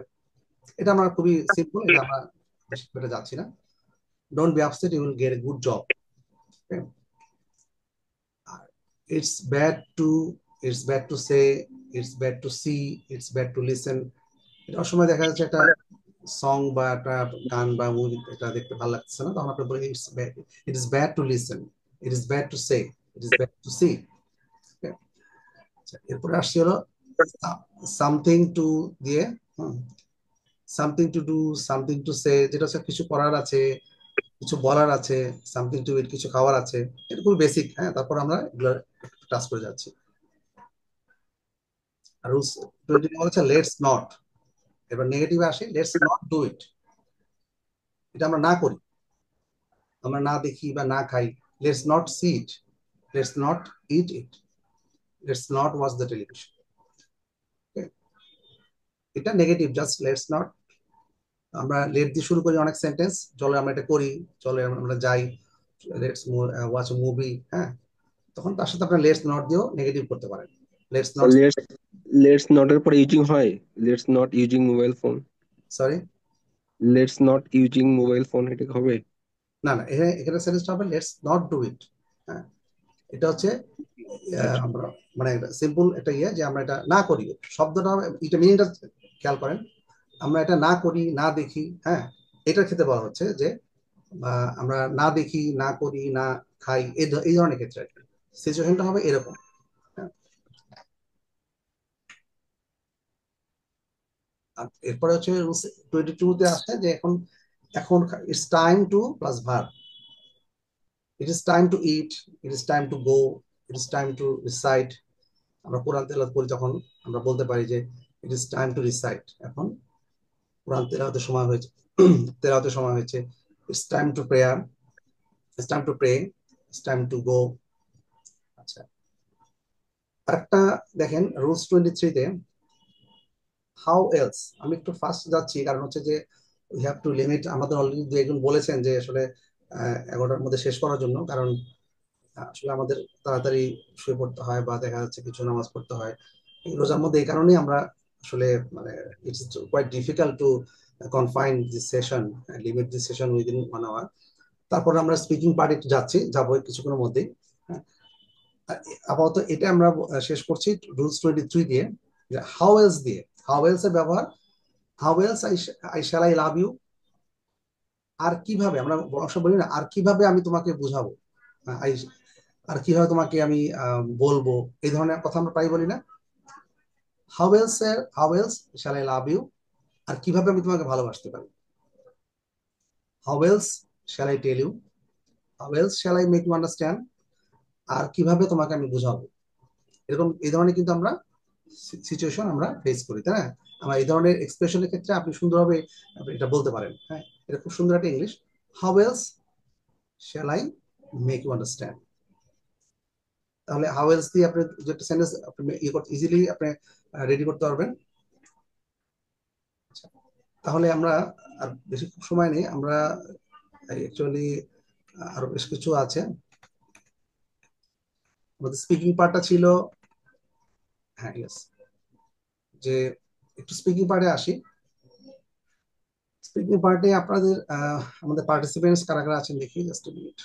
এটা আমরা খুবই সিম্পল, এটা আমরা বেশি করে যাচ্ছি না। Don't be upset you will get a good job. It's bad to, it's bad to say, it's bad to see, it's bad to listen. এটা সময় দেখা যাচ্ছে একটা সং বা একটা গান বা মুভি এটা দেখতে ভালো লাগছে না, তখন আপনি বলেন it's bad, it is bad to listen, it is bad to say, it is bad to see. এরপরে আসছে হলো সামথিং টু দিয়ে, something to do, something to say, যেটা হচ্ছে কিছু করার আছে, কিছু বলার আছে, সামথিং টু ইট, কিছু খাওয়ার আছে। এটা খুবই বেসিক। হ্যাঁ, তারপর আমরা এগুলো টাচ করে যাচ্ছি। আর রুলস 20 বলেছে লেটস নট। এবার নেগেটিভ আসে, লেটস নট ডু ইট, এটা আমরা না করি, আমরা না দেখি বা না খাই। Let's not see it, let's not eat it, let's not watch the television. এটা নেগেটিভ, জাস্ট লেটস নট। আমরা লেট দিয়ে শুরু করি অনেক সেন্টেন্স, চলে আমরা এটা করি, চলে আমরা যাই, লেটস ওয়াচ মুভি। হ্যাঁ, তখন তার সাথে আপনার লেটস নট দিয়েও নেগেটিভ করতে পারেন। Let's not, let's let's not এর পরে ইউজিং হয়, let's not using mobile phone, sorry, let's not using mobile phone, এটা হবে? না না, এখানে সেন্টেন্সটা হবে লেটস নট ডু ইট। হ্যাঁ, এটা হচ্ছে আচ্ছা, আমরা মানে সিম্পল একটা ইয়ে যে আমরা এটা না করি। শব্দটা, এটা মিনিংটা খেয়াল করেন, আমরা এটা না করি, না দেখি। হ্যাঁ, এটার ক্ষেত্রে বলা হচ্ছে যে আমরা না দেখি, না করি, না খাই, এই ধরনের ক্ষেত্রে আর কি সিচুয়েশনটা হবে এরকম। হ্যাঁ, আর এরপরে হচ্ছে 22 তে আসছে যে এখন এখন it's time to plus verb. It is time to eat, it is time to go, it is time to recite. আমরা কোরআন তেলাওয়াত করি তখন আমরা বলতে পারি যে it is time to recite, এখন কোরআন তেলাওয়াতের সময় হয়েছে, তেলাওয়াতের সময় হয়েছে। It's time to prayer, it's time to pray, it's time to go. আচ্ছা, আরেকটা দেখেন রুলস 23-তে, হাউ এলস। আমি একটু ফাস্ট যাচ্ছি, কারণ হচ্ছে যে উই হ্যাভ টু লিমিট। আমাদের অলরেডি দু একজন বলেছেন যে আসলে 11টার মধ্যে শেষ করার জন্য, কারণ আসলে আমাদের তাড়াতাড়ি শুয়ে পড়তে হয় বা দেখা যাচ্ছে কিছু নামাজ পড়তে হয় এই রোজার মধ্যে। এই কারণেই আমরা আসলে মানে it's quite difficult to confine this session, limit this session within 1 hour. তারপর আমরা স্পিকিং পার্ট একটু যাবো কিছুক্ষণের মধ্যেই। হ্যাঁ, আপাতত এটা আমরা শেষ করছি রুলস 23 দিয়ে, যে হাউ এলস দিয়ে। হাউ এলস এর ব্যবহার, how else I shall I love you. আর কিভাবে, আমরা অবশ্য বলি না আর কিভাবে আমি তোমাকে বুঝাবো, আই, আর কিভাবে তোমাকে আমি বলবো, এই ধরনের কথা আমরা প্রায় বলি না। হাউ এলস এর, how else shall I love you, আর কিভাবে আমি তোমাকে ভালোবাসতে পারি। How else shall I tell you, how else shall I make you understand, আর কিভাবে তোমাকে আমি বুঝাবো। এরকম এই ধরনের কিন্তু আমরা সিচুয়েশন আমরা ফেস করি, তাই না? আমরা এই ধরনের এক্সপ্রেশনের ক্ষেত্রে আপনি সুন্দরভাবে আপনি এটা বলতে পারেন। হ্যাঁ, এটা খুব সুন্দর একটা English. How else shall I make you understand. তাহলে হাউ এলস দিয়ে আপনি যে একটা সেন্টেন্স আপনি ইজিলি আপনি রেডি করতে পারবেন। তাহলে আমরা আর বেশি সময় নেই, আমরা অ্যাকচুয়ালি আরো বেশ কিছু আছে। আমাদের স্পিকিং পার্টটা ছিল, হ্যাঁ ইয়েস, যে একটু স্পিকিং পার্টে আসি। স্পিকিং পার্টে আপনাদের আমাদের পার্টিসিপেন্টস কারা কারা আছেন দেখি, জাস্ট এ মিনিট।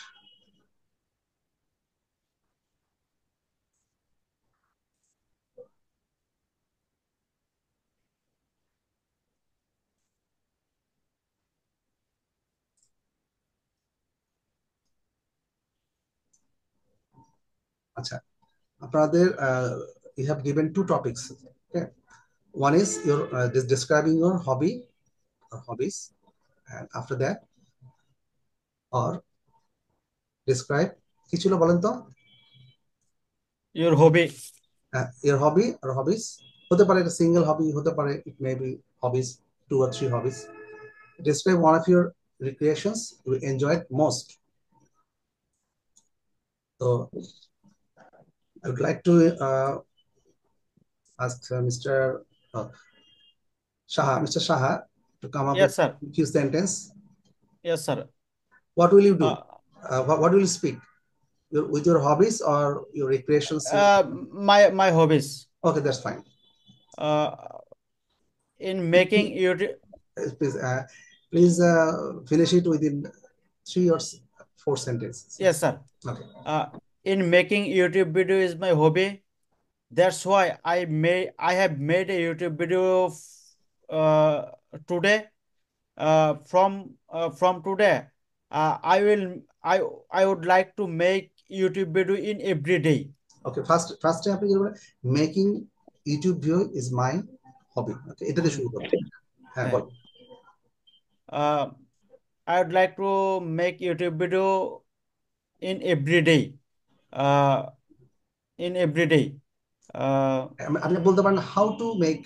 আচ্ছা, আপনাদের you have given 2 topics. Okay, one is your describing your hobby or hobbies, and after that, or describe কি ছিল বলেন তো? Your hobby. Your hobby or hobbies হতে পারে একটা single hobby হতে পারে, it may be hobbies, 2 or 3 hobbies. Describe one of your recreations you enjoyed most. So I would like to ask Mr. Mr. Shaha to come up Yes, with sir. a few sentence. Yes, sir. What will you do? Uh, What will you speak? With your hobbies or your recreations? my hobbies. Okay, that's fine. In making YouTube. Please finish it within 3 or 4 sentences. Yes, sir. Okay. In making YouTube video is my hobby. That's why I have made a YouTube video today. From today, I would like to make YouTube video in every day. Okay, first আপনি কি বলবেন? Making YouTube video is my hobby. Okay, এটা দিয়ে শুরু করুন। হ্যাঁ, বল। I would like to make YouTube video in every day. In every day. আপনি বলতে পারেন how to make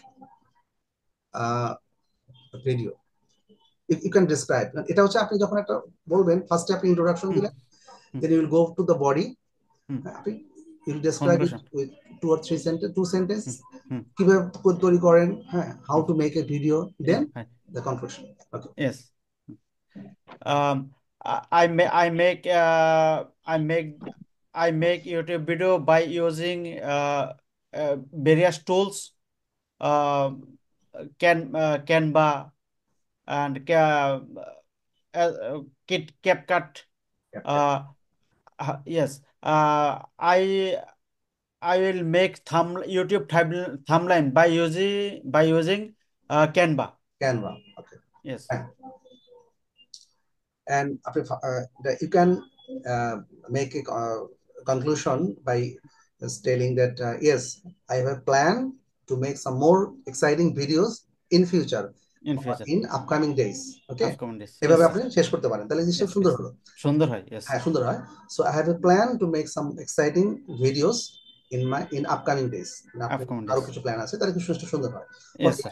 a video. You can describe. এটা হচ্ছে আপনি যখন একটা বলবেন, ফার্স্টে আপনি ইন্ট্রোডাকশন দিলেন, then you will go to the body. আপনি you will describe it with 2 or 3 sentences, 2 sentences. কিভাবে তৈরি করেন, হ্যাঁ, how to make a video, then the conclusion. Okay. Yes. I make YouTube video by using various tools, Canva and CapCut. Yes. I will make YouTube thumbnail by using Canva. Canva. Okay. Yes. And you can make a conclusion by stating that yes, I have a plan to make some more exciting videos in future. In upcoming days. Okay. এভাবে আপনি শেষ করতে পারেন, তাহলে জিনিসটা সুন্দর হলো। সুন্দর হয়। Yes. হ্যাঁ, সুন্দর হয়। So I have a plan to make some exciting videos in upcoming days. আরো কিছু প্ল্যান আছে, তাহলে কিছু সুন্দর হয়। Yes, sir.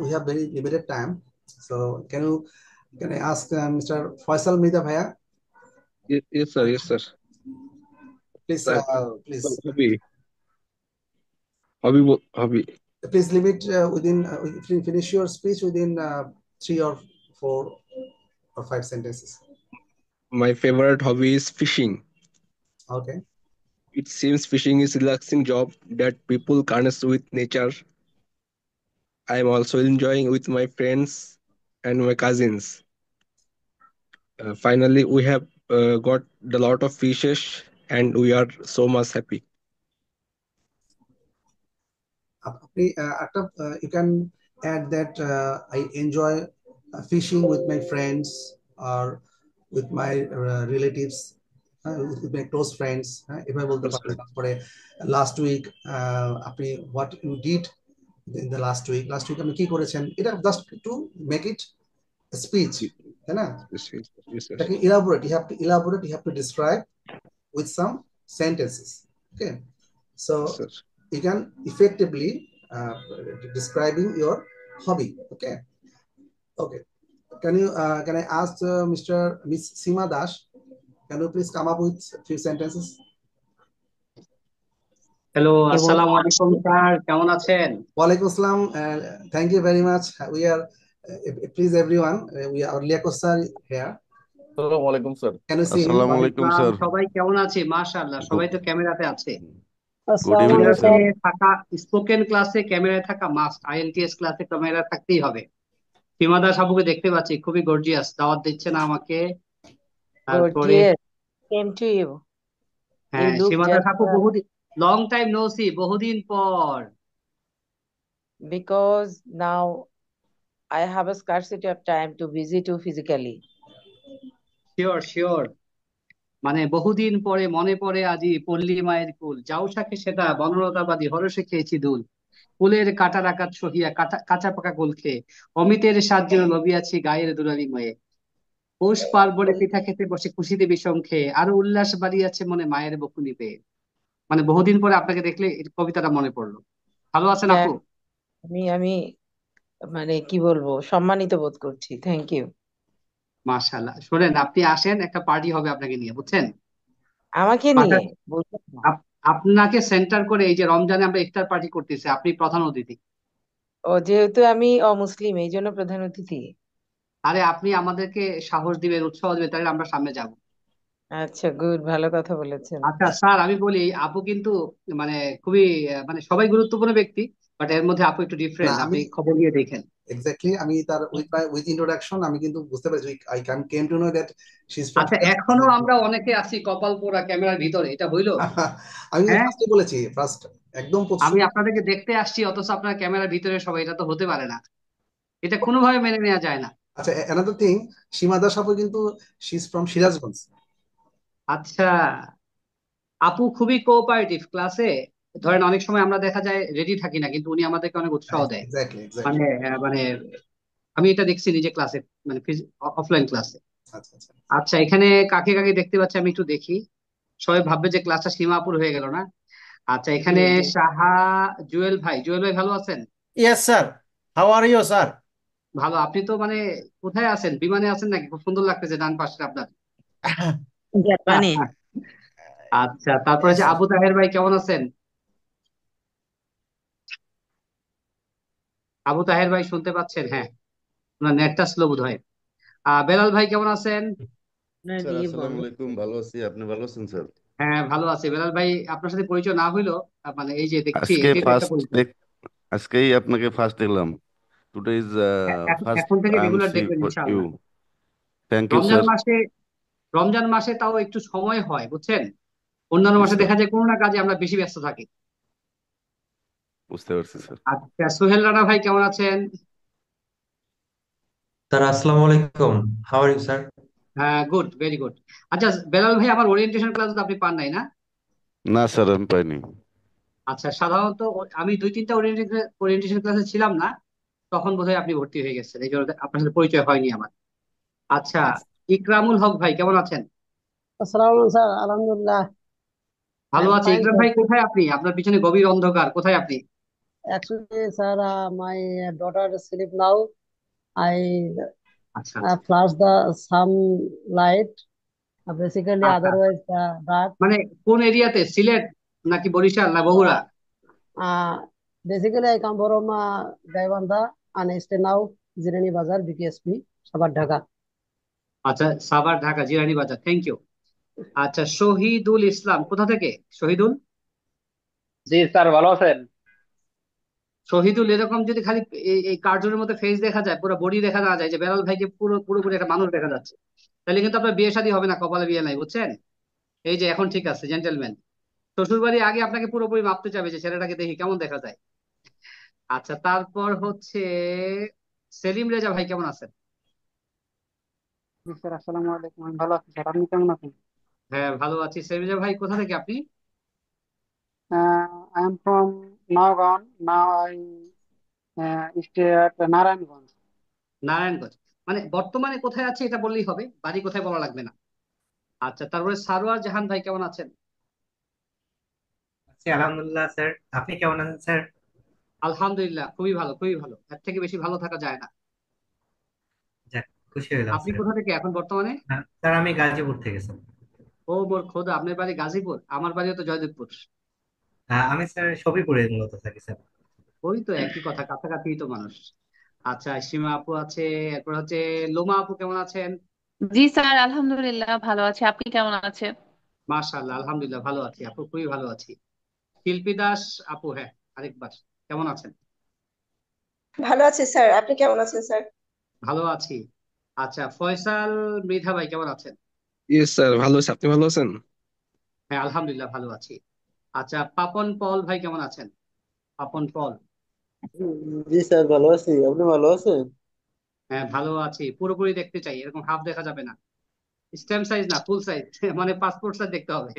We have very limited time, so can I ask Mr. Faisal Mida Bhaiya? Yes, sir. Yes, sir. Please, please. Hobby. Please limit finish your speech within 3 or 4 or 5 sentences. My favorite hobby is fishing. Okay. It seems fishing is a relaxing job that people connect with nature. I am also enjoying with my friends and my cousins. Finally, we have got a lot of fishes and we are so much happy. You can add that I enjoy fishing with my friends or with my relatives, with my close friends. If I বলতে পারি last week আপনি what you did in the last week আপনি কি করেছেন, এটা just to make it a speech, তাই না? এটাকে elaborate, you have to describe with some sentences. Okay, so you can effectively describing your hobby. Okay. Can I ask Miss Seema Dash, can you please come up with a few sentences? Hello, assalamu alaikum sir, কেমন আছেন? Walaikum assalam. Thank you very much. We are please everyone, we are Liako sir here. Assalamu alaikum sir. Can you see him? Assalamu alaikum sir. সবাই কেমন আছে? মাশাআল্লাহ, সবাই তো ক্যামেরাতে আছে। Good evening sir. থাকা স্পোকেন ক্লাসে ক্যামেরায় থাকা মাস্ট, IELTS ক্লাসে ক্যামেরা থাকতেই হবে। সীমা দাস আপুকে দেখতে পাচ্ছি, খুবই গর্জিয়াস, দাওয়াত দিচ্ছে না আমাকে। তারপরে Same to you. হ্যাঁ, সীমা দাস আপু বহুদিন, লং টাইম নো সি, বহুদিন পর। Because now I have a scarcity of time to visit you physically. Sure মানে বহুদিন পরে মনে পড়ে আজি পল্লী মায়ের কুল, যাও শাকে সেটা বনলতাবাদী হরসে খেয়েছি দুল, কুলের কাটার আঘাত সহিয়া কাঁচা পাকা গোল খেয়ে, অমিতের সাহায্যে লবিয়াছি গায়ের দুলারি ময়ে। পৌষ পার্বণে পিঠা খেতে বসে খুশিতে বিষম খেয়ে আরো উল্লাস বাড়িয়াছে মনে মায়ের বকুনি পেয়ে। মানে বহুদিন পরে আপনাকে দেখলে এই কবিতাটা মনে পড়লো। ভালো আছেন যাক, আপু? আমি মানে কি বলবো, সম্মানিত বোধ করছি। Thank you. মাশাআল্লাহ। শোনেন, আপনি আসেন, একটা পার্টি হবে আপনাকে নিয়ে, বুঝছেন? আমাকে নিয়ে পাশা- বলছেন না? আপনাকে সেন্টার করে এই যে রমজানে আমরা ইফতার পার্টি করতেছি, আপনি প্রধান অতিথি। ও, যেহেতু আমি অমুসলিম এই জন্য প্রধান অতিথি। আরে আপনি আমাদেরকে সাহস দিবেন, উৎসাহ দিবেন, তাহলে আমরা সামনে যাব। আচ্ছা, গুড, ভালো কথা বলেছেন। আচ্ছা স্যার, আমি বলি, আপু কিন্তু মানে খুবই মানে সবাই গুরুত্বপূর্ণ ব্যক্তি, বাট এর মধ্যে আপু একটু না ডিফারেন্ট, আমি আপনি খবর নিয়ে দেখেন। এক্স্যাক্টলি আমি তার উইথ ইন্ট্রোডাকশন আমি কিন্তু বুঝতে পেরেছি, I came to know that she is from আচ্ছা, এখনো আমরা অনেকে আছি কপাল পোড়া ক্যামেরার ভিতরে, এটা হইলো? আমি হ্যাঁ, ফার্স্টে বলেছি, ফার্স্ট একদম আমি আপনাদেরকে দেখতে আসছি অথচ আপনার ক্যামেরার ভিতরে সবাই, এটা তো হতে পারে না, এটা কোনোভাবে মেনে নেওয়া যায় না। আচ্ছা, অ্যানাদার থিং, সীমা দাস আপু কিন্তু শি ইজ ফ্রম সিরাজগঞ্জ। আচ্ছা, আপু খুবই কোঅপারেটিভ ক্লাসে। ধরেন অনেক সময় আমরা দেখা যায় রেডি থাকি না, কিন্তু উনি আমাদেরকে অনেক উৎসাহ দেয়। এক্স্যাক্টলি মানে এক্স্যাক্টলি। মানে আমি এটা দেখছি নিজে ক্লাসে, মানে অফলাইন ক্লাসে। আচ্ছা আচ্ছা। আচ্ছা, এখানে কাকে কাকে দেখতে পাচ্ছি আমি একটু দেখি। সবাই ভাববে যে ক্লাসটা সীমাপুর হয়ে গেল না। আচ্ছা, এখানে সাহা, জুয়েল ভাই ভালো আছেন? Yes, sir. How are you, sir? ভালো। আপনি তো মানে কোথায় আছেন, বিমানে আছেন নাকি? খুব সুন্দর লাগতেছে ডান পাশে আপনার। জাপানে। আচ্ছা, তারপরে Yes, যে sir. আবু তাহের ভাই কেমন আছেন? আবু তাহের ভাই শুনতে পাচ্ছেন? হ্যাঁ, ওনার নেটটা স্লো বোধ হয়। বেলাল ভাই কেমন আছেন? না, স্যার দিয়ে আসসালামু বন্ধ। আলাইকুম, ভালো আছি, আপনি ভালো আছেন স্যার? হ্যাঁ, ভালো আছে। বেলাল ভাই, আপনার সাথে পরিচয় না হইলো, মানে এই যে দেখছি, আজকে এটাই তো একটা ফার্স্ট পরিচয়। দেখ আজকেই আপনাকে ফার্স্ট দেখলাম। টুডে ইজ ফার্স্ট এখন থেকে আই এম রেগুলার সি দেখবেন ফর ইউ। ইনশাআল্লাহ। Thank you Ramzan sir. মাসে রমজান মাসে তাও একটু সময় হয়, বুঝছেন? অন্যান্য জি মাসে স্যার, দেখা যায় কোনো না কাজে আমরা বেশি ব্যস্ত থাকি। বুঝতে পারছি স্যার। আচ্ছা, সোহেল রানা ভাই কেমন আছেন? স্যার আসসালামু আলাইকুম, হাউ আর ইউ স্যার? হ্যাঁ, গুড, ভেরি গুড। আচ্ছা বেলাল ভাই, আমার ওরিয়েন্টেশন ক্লাস তো আপনি পান নাই না? না স্যার, আমি পাইনি। আচ্ছা, সাধারণত আমি দুই তিনটা ওরিয়েন্টেশন ক্লাসে ছিলাম না, তখন বোধহয় আপনি ভর্তি হয়ে গেছেন, এই জন্য আপনার সাথে পরিচয় হয়নি আমার। আচ্ছা, ইকরামুল হক ভাই কেমন আছেন? আসসালামু আলাইকুম স্যার, আলহামদুলিল্লাহ, আই ভালো এম আছে। ফাইন ইকরাম স্যার। ভাই কোথায় আপনি? আপনার পিছনে গভীর অন্ধকার, কোথায় আপনি? Actually, sir, my daughter sleep now. I আচ্ছা আচ্ছা। flash the some light. Basically, আচ্ছা আচ্ছা। otherwise dark. মানে কোন এরিয়াতে, সিলেট নাকি বরিশাল না Bogura? Uh, Basically, I come from Gaibandha and I stay now Zirani Bazar, BKSP, Sabar Dhaka. আচ্ছা, সাভার ঢাকা, জিরানী বাজার, থ্যাংক ইউ। আচ্ছা, শহীদুল ইসলাম কোথা থেকে? শহীদুল, জি স্যার, ভালো আছেন? এরকম যদি খালি এই কার্টুনের মধ্যে ফেস দেখা যায়, পুরো বডি দেখা না যায়, যে বেলাল ভাইকে পুরোপুরি একটা মানুষ দেখা যাচ্ছে, তাহলে কিন্তু আপনার বিয়ে শাদী হবে না, কপালে বিয়ে নাই, বুঝছেন? এই যে এখন ঠিক আছে, জেন্টেলম্যান। শ্বশুর বাড়ি আগে আপনাকে পুরোপুরি মাপতে চাবে যে ছেলেটাকে দেখি কেমন দেখা যায়। আচ্ছা, তারপর হচ্ছে সেলিম রেজা ভাই কেমন আছেন? জি স্যার, আসসালামু আলাইকুম, আমি ভালো আছি স্যার, আপনি কেমন আছেন? হ্যাঁ, ভালো আছি। সেলিম রেজা ভাই কোথা থেকে আপনি? I am from Naogaon, now I stay at Narayanganj. Narayanganj. মানে বর্তমানে কোথায় আছে এটা বললেই হবে, বাড়ি কোথায় বলা লাগবে না। আচ্ছা, তারপরে সারোয়ার জাহান ভাই কেমন আছেন? আছি আলহামদুলিল্লাহ স্যার, আপনি কেমন আছেন স্যার? আলহামদুলিল্লাহ, খুবই ভালো, খুবই ভালো, এর থেকে বেশি ভালো থাকা যায় না। যাক, খুশি হলাম আপনি স্যার। কোথা থেকে এখন বর্তমানে? স্যার আমি গাজীপুর থেকে স্যার। ও মোর খোদা, আপনার বাড়ি গাজীপুর, আমার বাড়িও তো জয়দেবপুর। আমি স্যার সফিপুরে মূলত থাকি স্যার। ওই তো একই কথা, কাছাকাছি তো মানুষ। আচ্ছা, সীমা আপু আছে, এরপর হচ্ছে লোমা আপু কেমন আছেন? জি স্যার, আলহামদুলিল্লাহ ভালো আছি, আপনি কেমন আছেন? মাশাআল্লাহ, আলহামদুলিল্লাহ ভালো আছি আপু, খুবই ভালো আছি। শিল্পী দাস আপু, হ্যাঁ, আরেকবার কেমন আছেন? ভালো আছি স্যার, আপনি কেমন আছেন স্যার? ভালো আছি। আচ্ছা, ফয়সাল মৃধা ভাই কেমন আছেন? ইয়েস স্যার, ভালো আছি, আপনি ভালো আছেন? হ্যাঁ, আলহামদুলিল্লাহ ভালো আছি। আচ্ছা, পাপন পল ভাই কেমন আছেন? পাপন পল। জি স্যার, ভালো আছি, আপনি ভালো আছেন? হ্যাঁ, ভালো আছি। পুরোপুরি দেখতে চাই, এরকম হাফ দেখা যাবে না, স্ট্যাম্প সাইজ না, ফুল সাইজ মানে পাসপোর্ট সাইজ দেখতে হবে।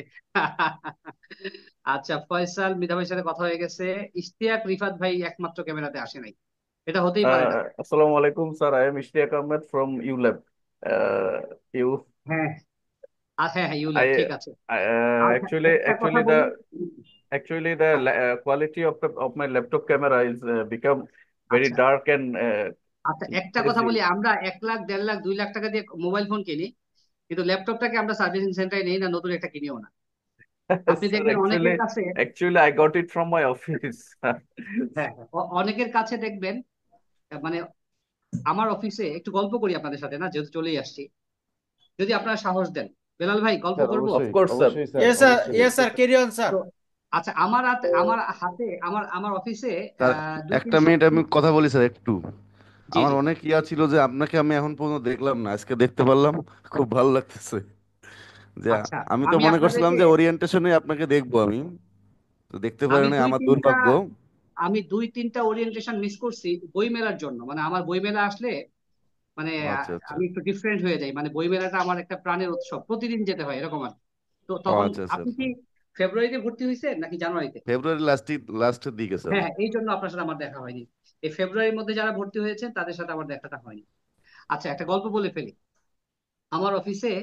আচ্ছা, ফয়সাল মৃধা ভাইয়ের সাথে কথা হয়ে গেছে। ইশতিয়াক রিফাত ভাই একমাত্র ক্যামেরাতে আসে নাই, এটা হতেই পারে না। Assalamu alaikum, sir. I am Ishtiaq Ahmed from ULab. You, হ্যাঁ হ্যাঁ হ্যাঁ ইউলেট, ঠিক আছে। I আচ্ছা actually, একটা কথা বলি। actually the quality of my laptop camera is become very আচ্ছা dark and আচ্ছা একটা কথা hazy. বলি, আমরা 1 লাখ 1.5 লাখ 2 লাখ টাকা দিয়ে মোবাইল ফোন কিনি, কিন্তু ল্যাপটপটাকে আমরা সার্ভিসিং সেন্টারে নেই না, নতুন একটা কিনিও না। আপনি Sir, দেখবেন অনেকের কাছে, actually, I got it from my office. হ্যাঁ অনেকের কাছে দেখবেন, মানে আমার অফিসে একটু গল্প করি আপনাদের সাথে না, যেহেতু চলেই আসছি, যদি আপনারা সাহস দেন। বেলাল ভাই গল্প স্যার করবো? Of course, sir. অবশ্যই স্যার, Yes, sir. অবশ্যই। Yes, sir. Carry on, sir. তো আচ্ছা, আমার হাতে আমার অফিসে স্যার দুই একটা তিন মিনিট আমি কথা বলি স্যার একটু। জি আমার জি অনেক ইয়া ছিল যে আপনাকে আমি এখন পর্যন্ত দেখলাম না, আজকে দেখতে পারলাম, খুব ভালো লাগতেছে। যে আচ্ছা আমি তো আমি মনে করছিলাম আপনাদেরকে যে ওরিয়েন্টেশনে আপনাকে দেখবো, আমি তো দেখতে পারি আমি নাই, দুই আমার তিনটা দুর্ভাগ্য। আমি 2-3টা ওরিয়েন্টেশন মিস করছি বই মেলার জন্য। মানে আমার বই মেলা আসলে মানে ও আচ্ছা আচ্ছা। আমি একটু ডিফারেন্ট হয়ে যাই, মানে বই মেলাটা আমার একটা প্রাণের উৎসব, প্রতিদিন যেতে হয় এরকম আর কি। তো ও তখন আচ্ছা স্যার। আপনি কি ফেব্রুয়ারিতে ভর্তি হয়েছেন নাকি জানুয়ারিতে? ফেব্রুয়ারি লাস্টের দিকে স্যার। হ্যাঁ হ্যাঁ, এই জন্য আপনার সাথে আমার দেখা হয়নি। এই ফেব্রুয়ারির মধ্যে যারা ভর্তি হয়েছেন তাদের সাথে আমার দেখাটা হয়নি। আচ্ছা একটা গল্প বলে ফেলি। আমার অফিসে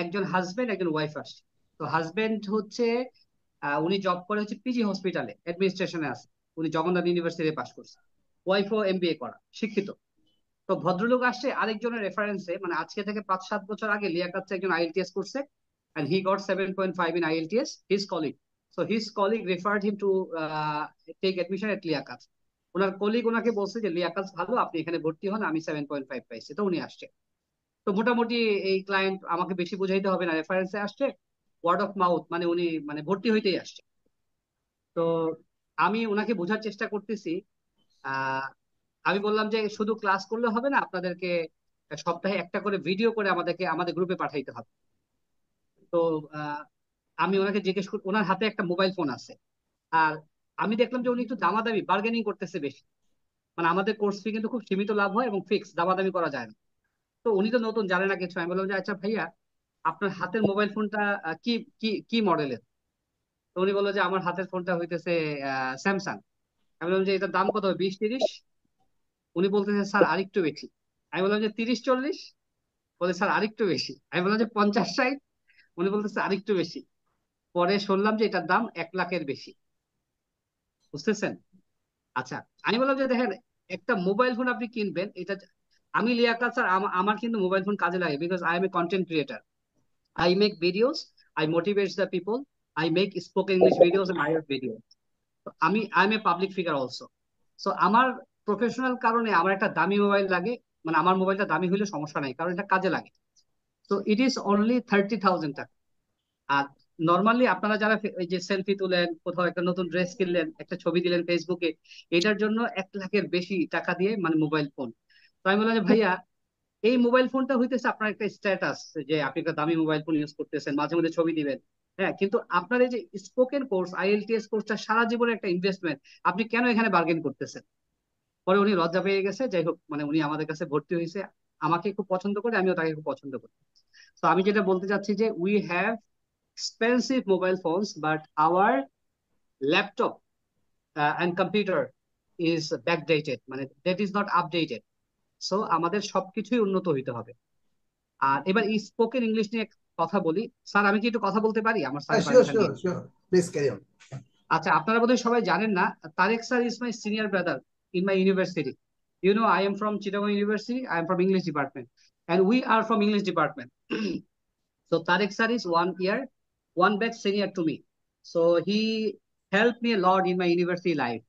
একজন হাজবেন্ড একজন ওয়াইফ আসছে। তো হাজবেন্ড হচ্ছে উনি জব করে হচ্ছে পিজি হসপিটালে, অ্যাডমিনিস্ট্রেশনে আছে। উনি জগন্নাথ ইউনিভার্সিটি পাস করছে। ওয়াইফও এমবিএ করা, শিক্ষিত। তো ভদ্রলোক আসছে আরেকজনের রেফারেন্সে, মানে আজকে থেকে 5-7 বছর আগে লিয়াকাত একজন আইএলটিএস করছে, and he got 7.5 in IELTS, his colleague. So his colleague referred him to take admission at Liaquat. Owner colleague ওনাকে বলছে যে লিয়াকাত ভালো, আপনি এখানে ভর্তি হন, আমি 7.5 পাইছি। তো উনি আসছে। তো মোটামুটি এই ক্লায়েন্ট আমাকে বেশি বুঝাইতে হবে না, রেফারেন্সে আসছে, ওয়ার্ড অফ মাউথ, মানে উনি মানে ভর্তি হইতেই আসছে। তো আমি ওনাকে বোঝার চেষ্টা করতেছি। আহ আমি বললাম যে শুধু ক্লাস করলে হবে না, আপনাদেরকে সপ্তাহে একটা করে ভিডিও করে আমাদের গ্রুপে পাঠাইতে হবে। তো আহ, আমি ওনাকে জিজ্ঞেস করি, ওনার হাতে একটা মোবাইল ফোন আছে। আর আমি দেখলাম যে উনি একটু দামাদামি বার্গেনিং করতেছে বেশি। মানে আমাদের কোর্স ফি কিন্তু খুব সীমিত লাভ হয় এবং ফিক্স, দামাদামি করা যায় না। তো উনি তো নতুন, জানে না কিছু। আমি বললাম যে আচ্ছা ভাইয়া, আপনার হাতের মোবাইল ফোনটা কি কি কি মডেলের? তো উনি বললো যে আমার হাতের ফোনটা হইতেছে স্যামসাং। আমি বললাম যে এটার দাম কত, 20-30? উনি বলতেছে স্যার আরেকটু বেশি। আমি বললাম যে 30-40? বলে স্যার আরেকটু বেশি। আমি বললাম যে 50-60? উনি বলতেছে আরেকটু বেশি। পরে শুনলাম যে এটার দাম 1 লাখের বেশি। বুঝতেছেন? আচ্ছা আমি বললাম যে দেখেন, একটা মোবাইল ফোন আপনি কিনবেন, এটা আমি লিয়াকাত স্যার, আমার কিন্তু মোবাইল ফোন কাজে লাগে, because I M A content creator. I make videos, I motivate the people, I make spoken English videos and IELTS videos. I'm a public figure also. So আমার professional কারণে আমার একটা দামি mobile লাগে। মানে আমার মোবাইলটা দামি হলে সমস্যা নাই, কারণ এটা কাজে লাগে। তো ইট ইজ অনলি 30,000 টাকা। আর নর্মালি আপনারা যারা এই যে সেলফি তুলেন, কোথাও একটা নতুন ড্রেস কিনলেন, একটা ছবি দিলেন ফেসবুকে, এটার জন্য 1 লাখের বেশি টাকা দিয়ে মানে মোবাইল ফোন। তো আমি বললাম যে ভাইয়া, এই মোবাইল ফোনটা হইতেছে আপনার একটা স্ট্যাটাস, যে আপনি একটা দামি মোবাইল ফোন ইউজ করতেছেন, মাঝে মধ্যে ছবি দিবেন। হ্যাঁ, কিন্তু আপনার এই যে স্পোকেন কোর্স, আইএলটিএস কোর্সটা সারা জীবনের একটা ইনভেস্টমেন্ট, আপনি কেন এখানে বার্গেন করতেছেন? পরে উনি লজ্জা পেয়ে গেছে। যাই হোক, মানে উনি আমাদের কাছে ভর্তি হয়েছে, আমাকে খুব পছন্দ করে, আমিও তাকে খুব পছন্দ করি। তো আমি যেটা বলতে চাচ্ছি যে we have expensive mobile phones, but our laptop and computer is backdated, মানে that is not updated. So আমাদের সবকিছুই উন্নত হইতে হবে। আর এবার স্পোকেন ইংলিশ নিয়ে কথা বলি। স্যার আমি কি একটু কথা বলতে পারি আমার স্যারের Sure, পারমিশন sure, নিয়ে? sure. Please carry on. আচ্ছা আপনারা বোধহয় সবাই জানেন না, Tarek sir is my senior brother in my university. You know I am from Chittagong university, I am from English department, and we are from English department. So Tarek sir is 1 year, one batch senior to me. So he helped me a lot in my university life.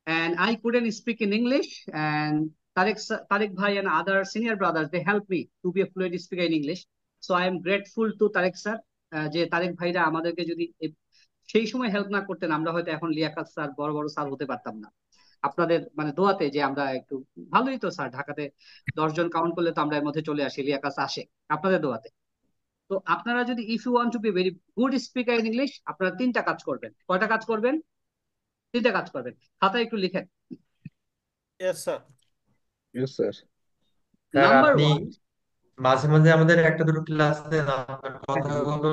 And I couldn't speak in English, and Tarek Bhai and other senior brothers, they helped me to be a fluent speaker in English. So I am grateful to Tarek sir, যে তারেক ভাইরা আমাদেরকে যদি সেই সময় help না করতেন, আমরা হয়তো এখন লিয়াকাত স্যার বড় বড় স্যার হতে পারতাম না। আপনাদের মানে দোয়াতে যে আমরা একটু ভালোই তো স্যার, ঢাকাতে 10 জন কাউন্ট করলে তো আমরা এর মধ্যে চলে আসি, লিয়াকাত আসে আপনাদের দোয়াতে। তো আপনারা যদি if you want to be very good speaker in English, আপনারা 3টা কাজ করবেন। কয়টা কাজ করবেন? 3টা কাজ করবেন। খাতায় একটু লিখেন। Yes, sir. Yes, sir. Sir number আপনি 1, মাঝে মাঝে আমাদের একটা দুটো ক্লাস দেন, আপনার কথাগুলো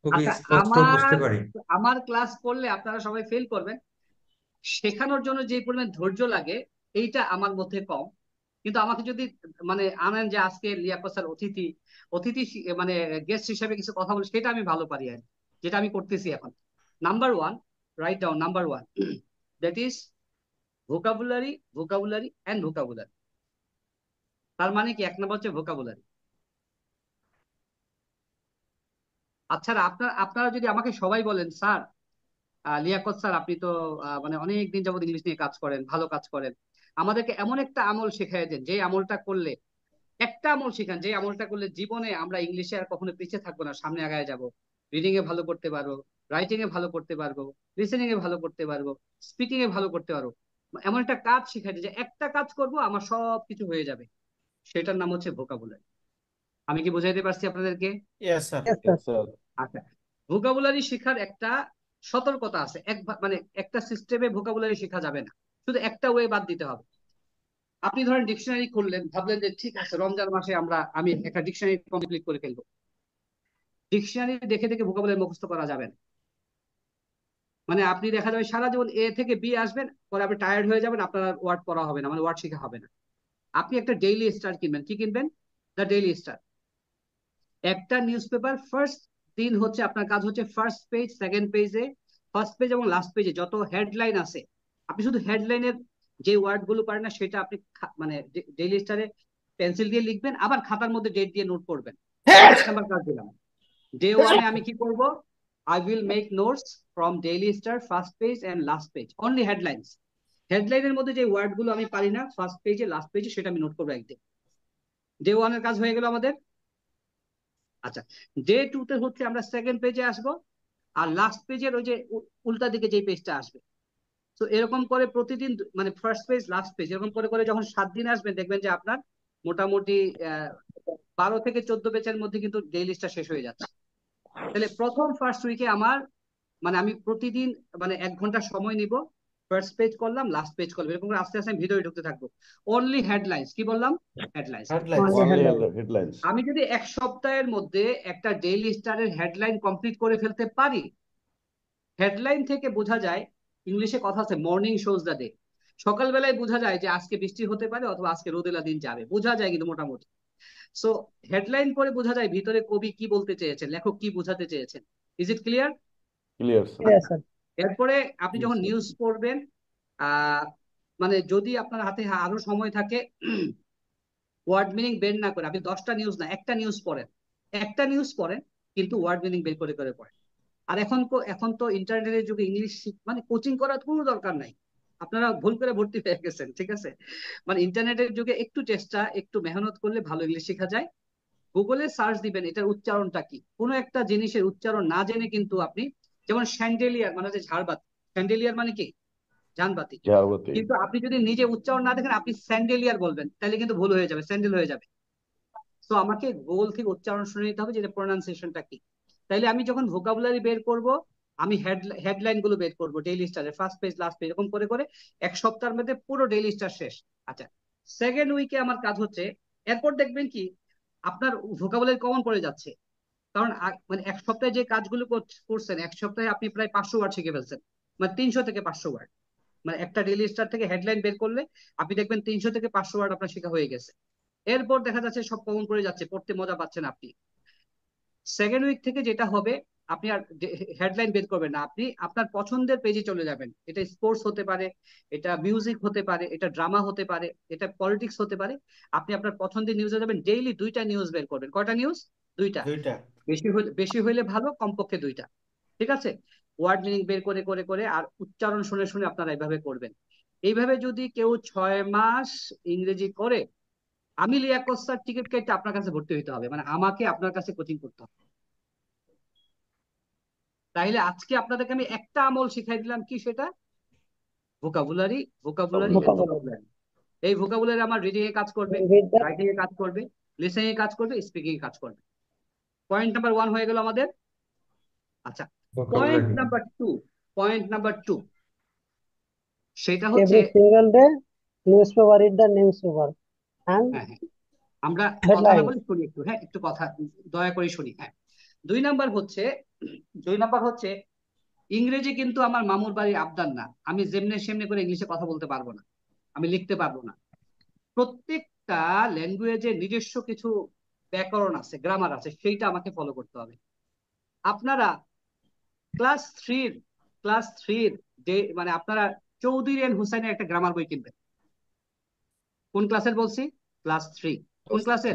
খুবই আচ্ছা স্পষ্ট বুঝতে আমার পারি। আমার ক্লাস করলে আপনারা সবাই ফেল করবেন। শেখানোর জন্য যে পরিমাণ ধৈর্য লাগে এইটা আমার মধ্যে কম। কিন্তু আমাকে যদি মানে আনেন যে আজকে লিয়াকত স্যার অতিথি অতিথি মানে গেস্ট হিসেবে কিছু কথা বলে, সেটা আমি ভালো পারি আর কি। যেটা আমি করতেছি এখন। Number one, write down number one, that is vocabulary, vocabulary and vocabulary. তার মানে কি? এক নম্বর হচ্ছে ভোকাবুলারি। আচ্ছা, আপনারা যদি আমাকে সবাই বলেন, স্যার লিয়াকত স্যার আপনি তো মানে অনেক দিন যাবত ইংলিশ নিয়ে কাজ করেন, ভালো কাজ করেন, আমাদেরকে এমন একটা আমল শেখাই দেন যে আমলটা করলে, একটা আমল শেখান যে আমলটা করলে জীবনে আমরা ইংলিশে আর কখনো পিছিয়ে থাকবো না, সামনে আগায় যাব, রিডিং এ ভালো করতে পারবো, রাইটিং এ ভালো করতে পারবো, লিসেনিং এ ভালো করতে পারবো, স্পিকিং এ ভালো করতে পারবো। এমন একটা কাজ শেখাই দেন যে একটা কাজ করব আমার সব কিছু হয়ে যাবে। সেটার নাম হচ্ছে ভোকাবুলারি। আমি কি বুঝাইতে পারছি আপনাদেরকে? Yes sir. Yes, sir. Yes, sir. আচ্ছা, ভোকাবুলারি শেখার একটা সতর্কতা আছে। মানে একটা সিস্টেমে ভোকাবুলারি শেখা যাবে না, শুধু একটা ওয়ে বাদ দিতে হবে। আপনি ধরেন ডিকশনারি খুললেন, ভাবলেন যে ঠিক আছে রমজান মাসে আমি একটা ডিকশনারি কমপ্লিট করে ফেলবো। ডিকশনারি দেখে দেখে ভোকাবুলারি মুখস্থ করা যাবে না। মানে আপনি দেখা যাবে সারা জীবন এ থেকে বি আসবেন, পরে আপনি টায়ার্ড হয়ে যাবেন, আপনার ওয়ার্ড পড়া হবে না, মানে ওয়ার্ড শেখা হবে না। আপনি একটা ডেইলি স্টার কিনবেন। কি কিনবেন? The daily star. একটা নিউজ পেপার। ফার্স্ট দিন হচ্ছে আপনার কাজ হচ্ছে ফার্স্ট পেজ, সেকেন্ড পেজে, ফার্স্ট পেজ এবং লাস্ট পেজে যত হেডলাইন আছে, আপনি শুধু হেডলাইনের যে ওয়ার্ড গুলো পারেন না সেটা আপনি মানে ডেইলি স্টারে পেন্সিল দিয়ে লিখবেন, আবার খাতার মধ্যে ডেট দিয়ে নোট করবেন। এক নাম্বার কাজ দিলাম। ডে ওয়ানে আমি কি করব? I will make notes from Daily Star first page and last page, only headlines. হেডলাইনের মধ্যে যে ওয়ার্ড গুলো আমি পারি না ফার্স্ট পেজে লাস্ট পেজে, সেটা আমি নোট করবো একদিন। ডে ওয়ানের কাজ হয়ে গেল আমাদের। আচ্ছা, ডে টু তে হচ্ছে আমরা সেকেন্ড পেজে আসবো, আর লাস্ট পেজের ওই যে উল্টা দিকে যে পেজটা আসবে। তো এরকম করে প্রতিদিন মানে ফার্স্ট পেজ লাস্ট পেজ এরকম করে করে যখন 7 দিন আসবেন, দেখবেন যে আপনার মোটামুটি 12 থেকে 14 পেজের মধ্যে কিন্তু ডেইলিস্টটা শেষ হয়ে যাচ্ছে। তাহলে প্রথম ফার্স্ট উইকে আমার মানে আমি প্রতিদিন মানে 1 ঘন্টা সময় নিব, ফার্স্ট পেজ করলাম, লাস্ট পেজ করলাম, এরকম করে আস্তে আস্তে আমি ভিডিও ঢুকতে থাকবো। Only headlines. কি বললাম? Headlines. Headlines. Only Only headline. headlines. আমি যদি 1 সপ্তাহের মধ্যে একটা ডেইলি স্টারের হেডলাইন কমপ্লিট করে ফেলতে পারি, হেডলাইন থেকে বোঝা যায়, ইংলিশে কথা আছে মর্নিং শোজ দ্য ডে। সকালবেলায় বোঝা যায় যে আজকে বৃষ্টি হতে পারে অথবা আজকে রোদেলা দিন যাবে, বোঝা যায় কিন্তু মোটামুটি। সো হেডলাইন পরে বোঝা যায় ভিতরে কবি কি বলতে চেয়েছেন, লেখক কি বোঝাতে চেয়েছেন। Is it clear? Clear, sir. Yes, sir. এরপরে আপনি Yes, যখন sir. নিউজ পড়বেন, মানে যদি আপনার হাতে আরো সময় থাকে, ওয়ার্ড মিনিং বের না করে আপনি 10টা নিউজ না, একটা নিউজ পড়েন, একটা নিউজ পড়েন, কিন্তু ওয়ার্ড মিনিং বের করে করে পড়েন। আর এখন তো ইন্টারনেটের যুগে ইংলিশ মানে কোচিং করার কোনো দরকার নাই। আপনারা ভুল করে ভর্তি হয়ে গেছেন, ঠিক আছে? মানে ইন্টারনেটের যুগে একটু চেষ্টা, একটু মেহনত করলে ভালো ইংলিশ শেখা যায়। গুগলে সার্চ দিবেন এটার উচ্চারণটা কি, কোনো একটা জিনিসের উচ্চারণ না জেনে কিন্তু আপনি, যেমন স্যান্ডেলিয়ার মানে হচ্ছে ঝাড়বাতি, স্যান্ডেলিয়ার মানে কি? জানবাতি। Jharvati. কিন্তু আপনি যদি নিজে উচ্চারণ না দেখেন, আপনি স্যান্ডেলিয়ার বলবেন, তাহলে কিন্তু ভুল হয়ে যাবে, স্যান্ডেল হয়ে যাবে। তো আমাকে গুগল থেকে উচ্চারণ শুনে নিতে হবে যে প্রোনাউন্সিয়েশনটা কি। তাইলে আমি যখন ভোকাবুলারি বের করব, আমি হেডলাইন গুলো বের করবো ডেইলি স্টারের ফার্স্ট পেজ লাস্ট পেজ, এরকম করে করে 1 সপ্তাহের মধ্যে পুরো ডেইলি স্টার শেষ। আচ্ছা, সেকেন্ড উইকে আমার কাজ হচ্ছে, এরপর দেখবেন কি আপনার ভোকাবুলারি কমন পড়ে যাচ্ছে। কারণ মানে 1 সপ্তাহে যে কাজগুলো করছেন, 1 সপ্তাহে আপনি প্রায় 500 ওয়ার্ড শিখে ফেলছেন, মানে 300 থেকে 500 ওয়ার্ড। মানে একটা ডেইলি স্টার থেকে হেডলাইন বের করলে আপনি দেখবেন 300 থেকে 500 ওয়ার্ড আপনার শেখা হয়ে গেছে। এরপর দেখা যাচ্ছে সব কমন পড়ে যাচ্ছে, পড়তে মজা পাচ্ছেন আপনি। সেকেন্ড উইক থেকে যেটা হবে, আপনি আর হেডলাইন বের করবেন না, আপনি আপনার পছন্দের পেজে চলে যাবেন। এটা স্পোর্টস হতে পারে, এটা মিউজিক হতে পারে, এটা ড্রামা হতে পারে, এটা পলিটিক্স হতে পারে। আপনি আপনার পছন্দের নিউজে যাবেন, ডেইলি 2টা নিউজ বের করবেন। কয়টা নিউজ? 2টা। দুইটা। বেশি হইলে ভালো, কমপক্ষে 2টা। ঠিক আছে? ওয়ার্ড মিনিং বের করে করে করে আর উচ্চারণ শুনে শুনে আপনারা এইভাবে করবেন। এইভাবে যদি কেউ 6 মাস ইংরেজি করে, আমি লিয়াকত স্যার টিকিট কেটে আপনার কাছে ভর্তি হইতে হবে, মানে আমাকে আপনার কাছে কোচিং করতে হবে। তাইলে আজকে আপনাদেরকে আমি একটা আমল শিখাই দিলাম, কি সেটা? Vocabulary, vocabulary and Vocabulary. Vocabulary. এই ভোকাবুলারি আমার রিডিং এ কাজ করবে, Read the রাইটিং এ কাজ করবে, লিসেনিং এ কাজ করবে, স্পিকিং এ কাজ করবে। পয়েন্ট নাম্বার 1 হয়ে গেল আমাদের। আচ্ছা, point vocabulary. Number 2, point number 2 সেটা হচ্ছে, every single day newspaper, read the newspaper and হ্যাঁ হ্যাঁ, আমরা কথা না headlines. বলে শুনি একটু, হ্যাঁ একটু কথা দয়া করে শুনি। হ্যাঁ, 2 নাম্বার হচ্ছে ইংরেজি কিন্তু আমার মামুর বাড়ির আবদার না। আমি যেমনে সেমনে করে ইংলিশে কথা বলতে পারবো না, আমি লিখতে পারবো না। প্রত্যেক প্রত্যেকটা ল্যাঙ্গুয়েজের নিজস্ব কিছু ব্যাকরণ আছে, গ্রামার আছে, সেইটা আমাকে ফলো করতে হবে। আপনারা ক্লাস থ্রির যে মানে আপনারা চৌধুরী এন্ড হুসাইনের একটা গ্রামার বই কিনবেন। কোন ক্লাসের বলছি? Class three. কোন ক্লাসের?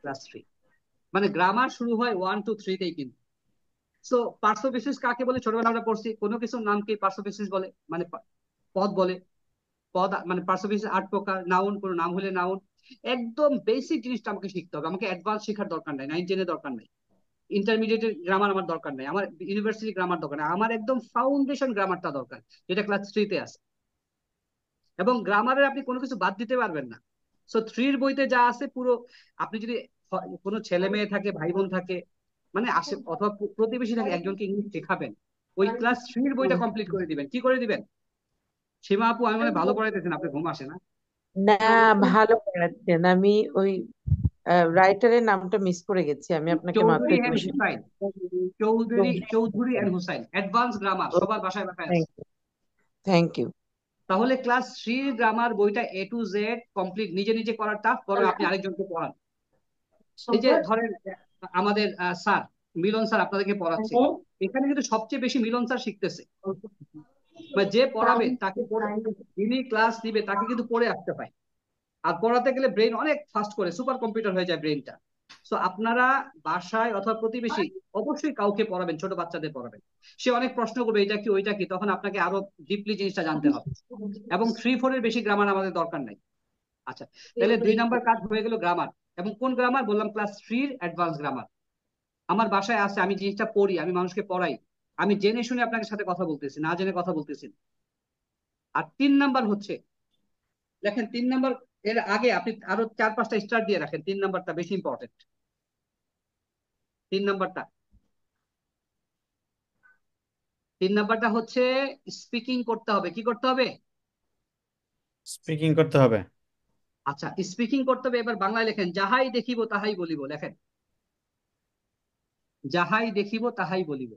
Class three. মানে গ্রামার শুরু হয় 1 to 3 তেই কিন্তু। সো পার্শ্ববিশেষ কাকে বলে? ছোটবেলা আমরা পড়ছি, কোনো কিছুর নামকে পার্শ্ববিশেষ বলে, মানে পদ বলে। পদ মানে পার্শ্ববিশেষ 8 প্রকার। নাউন, কোনো নাম হলে নাউন। একদম বেসিক জিনিসটা আমাকে শিখতে হবে। আমাকে অ্যাডভান্স শেখার দরকার নাই, 9 10 দরকার নাই, ইন্টারমিডিয়েটের গ্রামার আমার দরকার নাই, আমার ইউনিভার্সিটি গ্রামার দরকার নাই, আমার একদম ফাউন্ডেশন গ্রামারটা দরকার, যেটা ক্লাস থ্রিতে আছে। এবং গ্রামারের আপনি কোনো কিছু বাদ দিতে পারবেন না। সো থ্রির বইতে যা আছে পুরো, আপনি যদি কোনো ছেলে মেয়ে থাকে, ভাই বোন থাকে, মানে আসে অথবা প্রতিবেশী থাকে, একজনকে ইংলিশ শেখাবেন, ওই ক্লাস থ্রির বইটা কমপ্লিট করে দিবেন। কি করে দিবেন? সীমা আপু, আমি মানে ভালো পড়াইতেছেন, আপনি ঘুম আসে না? না, ভালো করাচ্ছেন। আমি ওই রাইটারের নামটা মিস করে গেছি, আমি আপনাকে চৌধুরী মাপে and Hussain, Chowdhury and Hussain, advance grammar, সবার বাসায় বাসায় আছে। Thank you. তাহলে ক্লাস থ্রি গ্রামার বইটা A to Z কমপ্লিট। নিজে নিজে করা টাফ, বরং আপনি আরেকজনকে পড়ান। এই যে ধরেন আমাদের স্যার মিলন স্যার আপনাদেরকে পড়াচ্ছে, এখানে কিন্তু সবচেয়ে বেশি মিলন স্যার শিখতেছে। মানে যে পড়াবে তাকে, যিনি ক্লাস দিবে তাকে কিন্তু পড়ে আসতে হয়। আর পড়াতে গেলে ব্রেন অনেক ফাস্ট করে, সুপার কম্পিউটার হয়ে যায় ব্রেনটা। সো আপনারা বাসায় অথবা প্রতিবেশী অবশ্যই কাউকে পড়াবেন, ছোট বাচ্চাদের পড়াবেন। সে অনেক প্রশ্ন করবে, এটা কি ওইটা কি, তখন আপনাকে আরো ডিপলি জিনিসটা জানতে হবে। এবং 3-4 বেশি গ্রামার আমাদের দরকার নাই। আচ্ছা, তাহলে 2 নাম্বার কাজ হয়ে গেল গ্রামার। এবং কোন গ্রামার বললাম? ক্লাস থ্রির অ্যাডভান্স গ্রামার। আমার বাসায় আছে, আমি জিনিসটা পড়ি, আমি মানুষকে পড়াই, আমি জেনে শুনে আপনাদের সাথে কথা বলতেছি, না জেনে কথা বলতেছি। আর 3 নাম্বার হচ্ছে, দেখেন 3 নাম্বার এর আগে আপনি আরো 4-5টা স্টার দিয়ে রাখেন। 3 নাম্বারটা বেশি ইম্পর্টেন্ট। 3 নাম্বারটা 3 নাম্বারটা হচ্ছে স্পিকিং করতে হবে। কি করতে হবে? স্পিকিং করতে হবে। আচ্ছা, স্পিকিং করতে হবে। এবার বাংলায় লেখেন, যাহাই দেখিব তাহাই বলিব। লেখেন, যাহাই দেখিব তাহাই বলিব।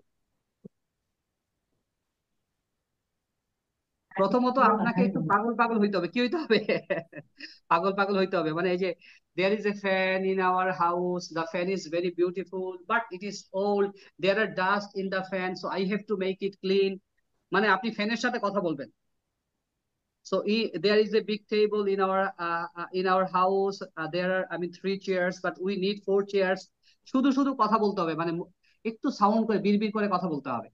প্রথমত আপনাকে একটু পাগল পাগল হইতে হবে। কি হইতে হবে? পাগল পাগল হইতে হবে। মানে এই যে, there is a fan in our house, the fan is very beautiful but it is old, there are dust in the fan so I have to make it clean। মানে আপনি ফ্যানের সাথে কথা বলবেন। So there is a big table in our house, there are 3 chairs but we need 4 chairs। শুধু শুধু কথা বলতে হবে, মানে একটু সাউন্ড করে, বিড়বিড় করে কথা বলতে হবে।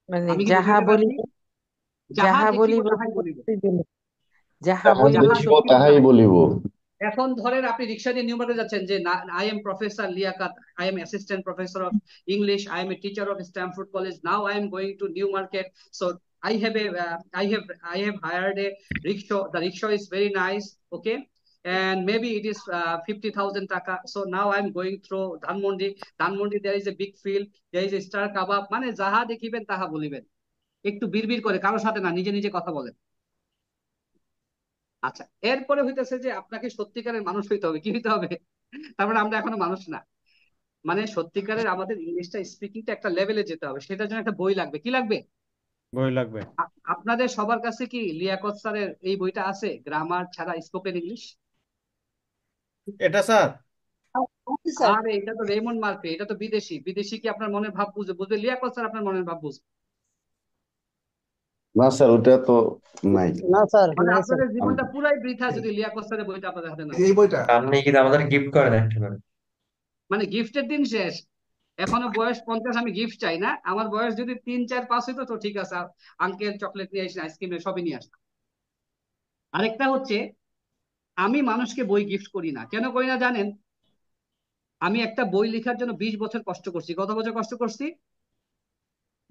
মানে আমি কি যাহা বুঝাইতে পারছি? বলিব, যাহা যাহা দেখিব বলিব তাহাই বলিব। যাহা যাহা বলিব দেখিব সত্য। তাহাই বলিব। এখন ধরেন আপনি রিক্সা দিয়ে নিউ মার্কেটে যাচ্ছেন, যে I am professor Liaquat, I am assistant professor of English, I M a teacher of Stamford college, now I am going to new market, so I have hired a rickshaw, the rickshaw is very nice, okay, and maybe it is 50,000 taka, so now I'm going through Dhanmondi there is a big field, there is a star kebab। মানে যাহা দেখিবেন তাহা বলিবেন। একটু বিড়বিড় করে, কারোর সাথে না, নিজে নিজে কথা বলেন। আচ্ছা, এরপরে হইতেছে যে আপনাকে সত্যিকারের মানুষ হইতে হবে। কি হইতে হবে? তারপরে আমরা এখনো মানুষ না, মানে সত্যিকারের আমাদের ইংলিশটা স্পিকিংটা একটা লেভেলে যেতে হবে। সেটার জন্য একটা বই লাগবে। কি লাগবে? বই লাগবে। আপনাদের সবার কাছে কি লিয়াকত স্যারের এই বইটা আছে, গ্রামার ছাড়া স্পোকেন ইংলিশ? এটা স্যার? আরে এটা তো রেমন্ড মার্ফি, এটা তো বিদেশি। বিদেশি কি আপনার মনের ভাব বুঝবে? লিয়াকত স্যার আপনার মনের ভাব বুঝবে না স্যার, ওটা তো নাই। না স্যার, মানে নাই স্যার। আপনাদের জীবনটা পুরাই বৃথা যদি লিয়াকত স্যারের বইটা আপনাদের হাতে না। এই বইটা আপনি কিন্তু আমাদের গিফট করেন একটা করে। মানে গিফটের দিন শেষ। এখনো বয়স 50, আমি গিফট চাই না। আমার বয়স যদি 3 4 5 হইতো তো ঠিক আছে, আঙ্কেল চকলেট নিয়ে আসেন, আইসক্রিম সবই নিয়ে আসতাম। আরেকটা হচ্ছে, আমি মানুষকে বই গিফট করি না। কেন করি না জানেন? আমি একটা বই লেখার জন্য 20 বছর কষ্ট করছি। কত বছর কষ্ট করছি?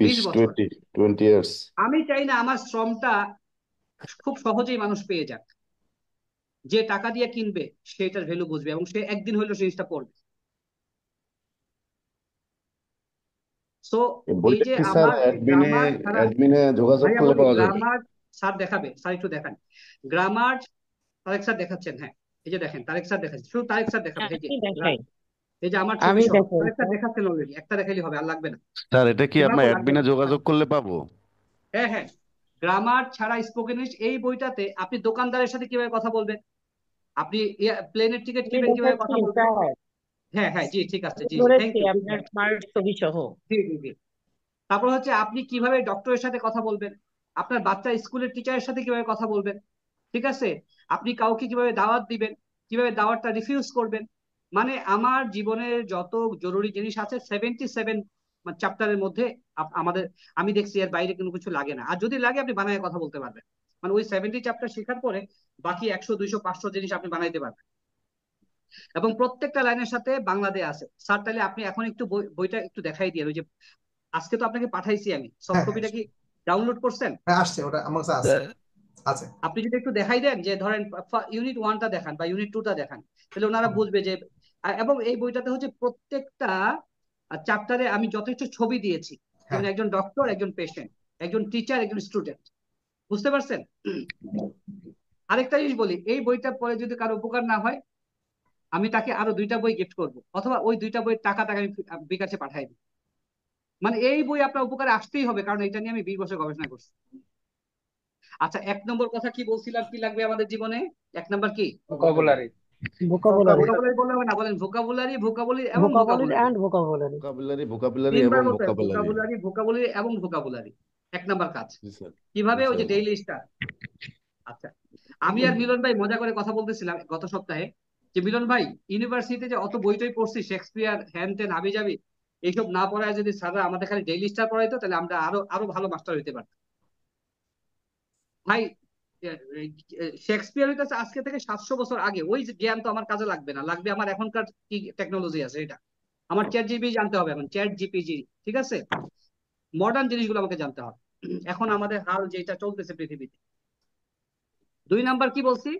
20 বছর। 20 years। আমি চাই না আমার শ্রমটা খুব সহজেই মানুষ পেয়ে যাক। যে টাকা দিয়ে কিনবে সেটার ভ্যালু বুঝবে, এবং সে একদিন হইলো জিনিসটা পড়বে। সো এই বইটা যে কি স্যার আমার গ্রামার ছাড়া, অ্যাডমিনে যোগাযোগ ভাইয়া করলে বলি, পাওয়া যাবে? গ্রামার স্যার দেখাবে, স্যার একটু দেখান গ্রামার। তারেক স্যার দেখাচ্ছেন, হ্যাঁ এই যে দেখেন, তারেক স্যার দেখাচ্ছেন, শুধু তারেক স্যার দেখাবে। এই যে আমি দেখাই, এই যে আমার ছবি আমি সহ দেখাই। তারেক স্যার দেখাচ্ছেন অলরেডি। একটা দেখাইলে হবে, আর লাগবে না। স্যার এটা কি আপনার লাগবে অ্যাডমিনে না। যোগাযোগ করলে পাবো? হ্যাঁ হ্যাঁ, গ্রামার ছাড়া স্পোকেন ইংলিশ, এই বইটাতে আপনি দোকানদারের সাথে কিভাবে কথা বলবেন, আপনি প্লেনের টিকিট আমি কিনবেন কিভাবে দেখাচ্ছি কথা বলবেন? স্যার, হ্যাঁ হ্যাঁ, জি ঠিক আছে, জি জি, থ্যাংক ধরেছি ইউ, গুড আপনার ম্যান। স্মার্ট ছবি সহ। জি জি জি। তারপর হচ্ছে আপনি কিভাবে ডক্টরের সাথে কথা বলবেন, আপনার বাচ্চা স্কুলের টিচারের সাথে কিভাবে কথা বলবেন, ঠিক আছে, আপনি কাউকে কিভাবে দাওয়াত দিবেন, কিভাবে দাওয়াতটা রিফিউজ করবেন। মানে আমার জীবনের যত জরুরি জিনিস আছে 77 চ্যাপ্টারের মধ্যে আমাদের, আমি দেখছি এর বাইরে কোনো কিছু লাগে না, আর যদি লাগে আপনি বানায় কথা বলতে পারবেন। মানে ওই 70 চ্যাপ্টার শেখার পরে বাকি 100 200 500 জিনিস আপনি বানাইতে পারবেন, এবং প্রত্যেকটা লাইনের সাথে বাংলা দেয়া আছে। স্যার তাহলে আপনি এখন একটু বইটা একটু দেখাই দিয়ে, ওই যে আজকে তো আপনাকে পাঠাইছি আমি সফট হ্যাঁ কপিটা, কি ডাউনলোড করছেন? হ্যাঁ আসছে, ওটা আমার কাছে আছে আছে। আপনি যদি একটু দেখাই দেন, যে ধরেন ইউনিট 1টা দেখান বা ইউনিট 2টা দেখান, তাহলে ওনারা বুঝবে যে এবং এই বইটাতে হচ্ছে প্রত্যেকটা চ্যাপ্টারে আমি যথেষ্ট ছবি দিয়েছি, যেমন একজন ডক্টর, একজন পেশেন্ট, একজন টিচার, একজন স্টুডেন্ট, বুঝতে পারছেন? আরেকটা জিনিস বলি, এই বইটা পড়ে যদি কারো উপকার না হয়, আমি তাকে আরো 2টা বই গিফট করব, অথবা ওই 2টা বইয়ের টাকা তাকে আমি বিকাশে পাঠাই দিই। মানে এই বই আপনার উপকারে আসতেই হবে, কারণ এটা নিয়ে আমি 20 বছর গবেষণা করছি। আচ্ছা, 1 নম্বর কথা কি বলছিলাম, কি লাগবে আমাদের জীবনে? 1 নম্বর কি? ভোকাবুলারি। ভোকাবুলারি, ভোকাবুলারি বললে হবে না, বলেন ভোকাবুলারি, ভোকাবুলারি এবং vocabulary vocabulary. And vocabulary. Vocabulary, vocabulary 3বার এবং বলতে হবে, ভোকাবুলারি। ভোকাবুলারি, ভোকাবুলারি এবং ভোকাবুলারি। 1 নম্বর কাজ জি স্যার, কিভাবে? জি ওই যে স্যার। Daily star. আচ্ছা, আমি আর মিলন ভাই মজা করে কথা বলতেছিলাম গত সপ্তাহে, যে মিলন ভাই, ইউনিভার্সিটিতে যে অত বই টই পড়ছি, শেক্সপিয়ার, হ্যান টেন, হাবি জাবি, এইসব না পড়ায় যদি স্যাররা আমাদের খালি ডেইলি স্টার পড়াইতো, তাহলে আমরা আরো আরো ভালো মাস্টার হইতে পারতাম। ভাই, শেক্সপিয়ার হইতেছে আজকে থেকে 700 বছর আগে, ওই যে জ্ঞান তো আমার কাজে লাগবে না, লাগবে আমার এখনকার কি টেকনোলজি আছে এটা। আমার চ্যাট জিপি জানতে হবে, এখন চ্যাট জিপিজি, ঠিক আছে, মডার্ন জিনিসগুলো আমাকে জানতে হবে এখন আমাদের হাল যেটা চলতেছে পৃথিবীতে। 2 নাম্বার কি বলছি?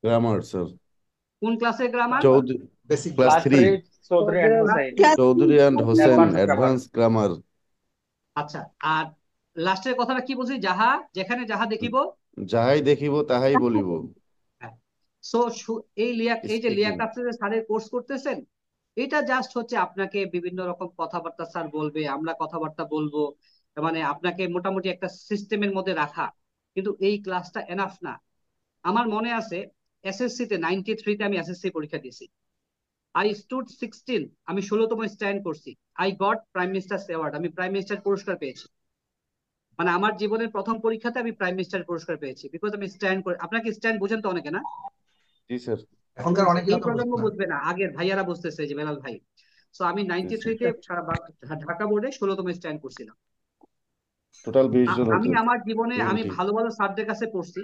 Grammar sir. কোন ক্লাসের grammar? Chowdhury, basic class 3। Chowdhury and Hossain. Chowdhury and Hossain advance grammar. Advance grammar. আচ্ছা, আর লাস্টের কথাটা কি বলছি? যাহা যেখানে যাহা দেখিব, যাহাই দেখিব তাহাই বলিব। সো এই যে স্পিকিং। লিয়াকাত স্যারের কোর্স করতেছেন, এটা জাস্ট হচ্ছে আপনাকে বিভিন্ন রকম কথাবার্তা স্যার বলবে, আমরা কথাবার্তা বলবো, মানে আপনাকে মোটামুটি একটা সিস্টেমের মধ্যে রাখা, কিন্তু এই ক্লাসটা এনাফ না। আমার মনে আছে এসএসসি তে 93-তে আমি এসএসসি পরীক্ষা দিয়েছি। আই স্টুড 16, আমি 16তম স্ট্যান্ড করছি। I got prime minister award, আমি প্রাইম মিনিস্টার পুরস্কার পেয়েছি। মানে আমার জীবনের প্রথম পরীক্ষাতে আমি প্রাইম মিনিস্টার পুরস্কার পেয়েছি, বিকজ আমি স্ট্যান্ড করে। আপনাকে স্ট্যান্ড বুঝেন তো অনেকে, না? জি স্যার। এখনকার অনেকে এই তো প্রজন্ম বুঝবে না। বুঝবে না, আগের ভাইয়ারা বুঝতেছে, যে বেলাল ভাই। সো আমি 93-তে সারা ঢাকা বোর্ডে 16তম স্ট্যান্ড করছিলাম। টোটাল 20 জন আমি হতো। আমার জীবনে আমি 20। ভালো ভালো স্যারদের কাছে পড়ছি,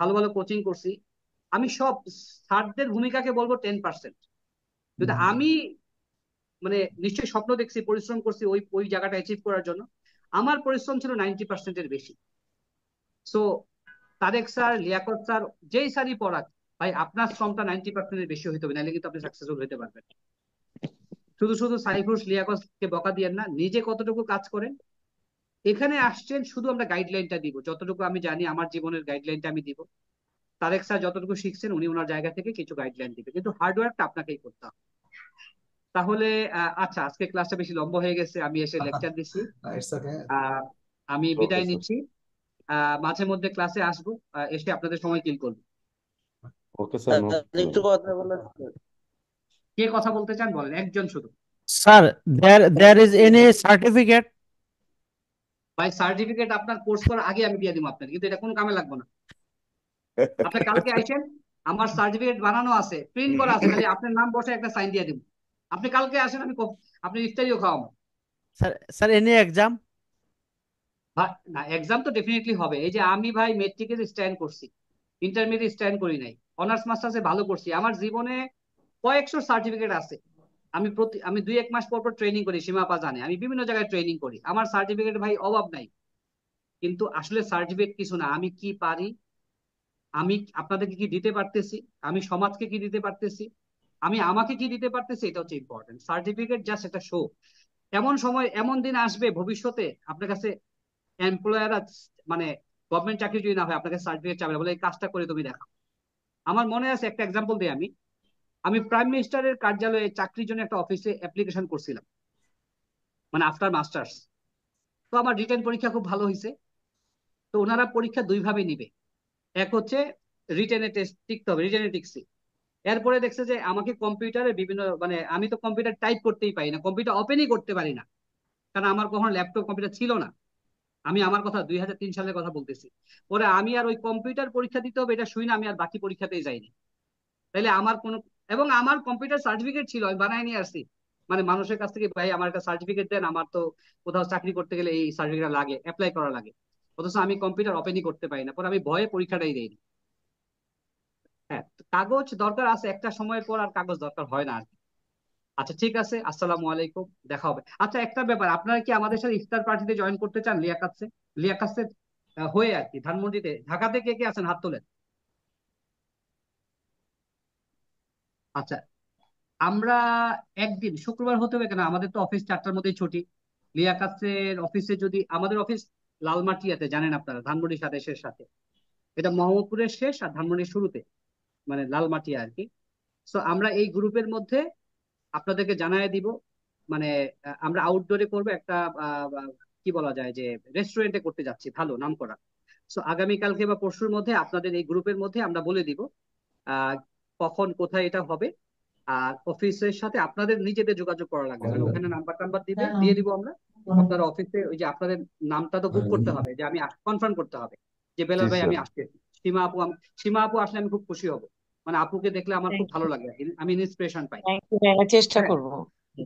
ভালো ভালো কোচিং করছি। আমি সব স্যারদের ভূমিকাকে বলবো 10%। যদি আমি মানে নিশ্চয়ই স্বপ্ন দেখছি, পরিশ্রম করছি ওই ওই জায়গাটা অ্যাচিভ করার জন্য, আমার পরিশ্রম ছিল 90%-এর বেশি। So Tarek sir, Liaquat sir, যেই স্যারই পড়াক, ভাই আপনার শ্রমটা 90%-এর বেশি হইতে হবে, নাহলে কিন্তু আপনি সাকসেসফুল হতে পারবেন। শুধু শুধু সাইফুস লিয়াকতকে বকা দিয়েন না, নিজে কতটুকু কাজ করেন। এখানে আসছেন শুধু আমরা গাইডলাইনটা দিব, যতটুকু আমি জানি আমার জীবনের গাইডলাইনটা আমি দিব। তারেক স্যার যতটুকু শিখছেন উনি ওনার জায়গা থেকে কিছু গাইডলাইন দিবে, কিন্তু হার্ডওয়ার্কটা আপনাকেই করতে হবে। তাহলে আচ্ছা, আজকে ক্লাসটা বেশি লম্বা হয়ে গেছে, আমি এসে লেকচার দিচ্ছি। It's okay. আমি ওকে বিদায় স্যার। নিচ্ছি। মাঝে মধ্যে ক্লাসে আসবো, এসে আপনাদের সময় কিল করবো। ওকে স্যার, নো একটু কথা বলার ছিল। কে কথা বলতে চান বলেন, একজন শুধু। Sir, there is any certificate? ভাই সার্টিফিকেট আপনার কোর্স করার আগে আমি দিয়ে দিব আপনার, কিন্তু এটা কোনো কামে লাগবে না। আপনি কালকে আইসেন, আমার সার্টিফিকেট বানানো আছে, প্রিন্ট করা আছে, খালি আপনার নাম বসে একটা সাইন দিয়ে দিব। আপনি কালকে আসেন, আমি আপনি ইফতারিও খাওয়াবো। Sir, any exam? না, এক্সাম তো ডেফিনেটলি হবে। এই যে আমি ভাই মেট্রিকের স্ট্যান্ড করছি, ইন্টারমিডিয়েট স্ট্যান্ড করি নাই, অনার্স মাস্টার্সে ভালো করছি। আমার জীবনে কয়েকশো সার্টিফিকেট আছে। আমি 2-1 মাস পর পর ট্রেনিং করি, সীমাপা জানে, আমি বিভিন্ন জায়গায় ট্রেনিং করি। আমার সার্টিফিকেট ভাই অভাব নাই, কিন্তু আসলে সার্টিফিকেট কিছু না, আমি কি পারি, আমি আপনাদেরকে কি দিতে পারতেছি, আমি সমাজকে কি দিতে পারতেছি, আমি আমাকে কি দিতে পারতেছি, এটা হচ্ছে ইম্পর্টেন্ট। সার্টিফিকেট জাস্ট একটা শো। এমন সময়, এমন দিন আসবে ভবিষ্যতে আপনার কাছে এমপ্লয়াররা, মানে গভর্নমেন্ট চাকরি যদি না হয়, আপনাকে সার্টিফিকেট চাবে, বলে এই কাজটা করে তুমি দেখো। আমার মনে আছে, একটা এক্সাম্পল দিই আমি। আমি প্রাইম মিনিস্টারের কার্যালয়ে চাকরির জন্য একটা অফিসে অ্যাপ্লিকেশন করছিলাম, মানে আফটার মাস্টার্স। তো আমার রিটেন পরীক্ষা খুব ভালো হয়েছে। তো ওনারা পরীক্ষা 2 ভাবে নিবে, এক হচ্ছে রিটেনে টেস্ট টিকতে হবে, রিটেনে টিকছি। এরপরে দেখছে যে আমাকে কম্পিউটারে বিভিন্ন মানে আমি তো কম্পিউটার টাইপ করতেই পারি না, কম্পিউটার ওপেনই করতে পারি না, কারণ আমার কখনো ল্যাপটপ কম্পিউটার ছিল না। আমি আমার কথা 2003 সালের কথা বলতেছি। পরে আমি আর ওই কম্পিউটার পরীক্ষা দিতে হবে এটা শুই না, আমি আর বাকি পরীক্ষাতেই যাইনি। তাইলে আমার কোনো, এবং আমার কম্পিউটার সার্টিফিকেট ছিল, আমি বানাই নিয়ে আসছি, মানে মানুষের কাছ থেকে, ভাই আমার একটা সার্টিফিকেট দেন, আমার তো কোথাও চাকরি করতে গেলে এই সার্টিফিকেট লাগে, অ্যাপ্লাই করা লাগে, অথচ আমি কম্পিউটার ওপেনই করতে পারি না। পরে আমি ভয়ে পরীক্ষাটাই দিইনি। হ্যাঁ, তো কাগজ দরকার আছে একটা সময়ের পর, আর কাগজ দরকার হয় না আর কি। আচ্ছা ঠিক আছে, আসসালামু আলাইকুম, দেখা হবে। আচ্ছা একটা ব্যাপার, আপনারা কি আমাদের সাথে ইফতার পার্টিতে জয়েন করতে চান লিয়াকাতসে, লিয়াকাতসে হয়ে আর কি, ধানমন্ডিতে? ঢাকাতে কে কে আছেন হাত তোলেন। আচ্ছা, আমরা একদিন শুক্রবার হতে হবে কেন, আমাদের তো অফিস 4টার মধ্যেই ছুটি। লিয়াকাতের অফিসে যদি, আমাদের অফিস লালমাটিয়াতে, জানেন আপনারা, ধানমন্ডির সাথে শেষ সাথে, এটা মোহাম্মদপুরের শেষ আর ধানমন্ডির শুরুতে, মানে লালমাটিয়া আর কি। সো আমরা এই গ্রুপের মধ্যে আপনাদেরকে জানাই দিব, মানে আমরা আউটডোরে করবো একটা, কি বলা যায় যে রেস্টুরেন্টে করতে যাচ্ছি, ভালো নাম করা। সো আগামীকালকে বা পরশুর মধ্যে আপনাদের এই গ্রুপের মধ্যে আমরা বলে দিব আহ কখন কোথায় এটা হবে। আর অফিসের সাথে আপনাদের নিজেদের যোগাযোগ করা লাগবে, মানে ওখানে নাম্বার টাম্বার দিয়ে দিব আমরা। আপনারা অফিসে ওই যে আপনাদের নামটা তো বুক করতে হবে, যে আমি কনফার্ম করতে হবে যে জি বেলাল ভাই স্যার। আমি আসতেছি। সীমা আপু আসলে আমি খুব খুশি হব, মানে আপুকে দেখলে আমার খুব ভালো লাগে, আমি ইন্সপিরেশন পাই। থ্যাংক ইউ ভাইয়া, চেষ্টা হ্যাঁ, করব।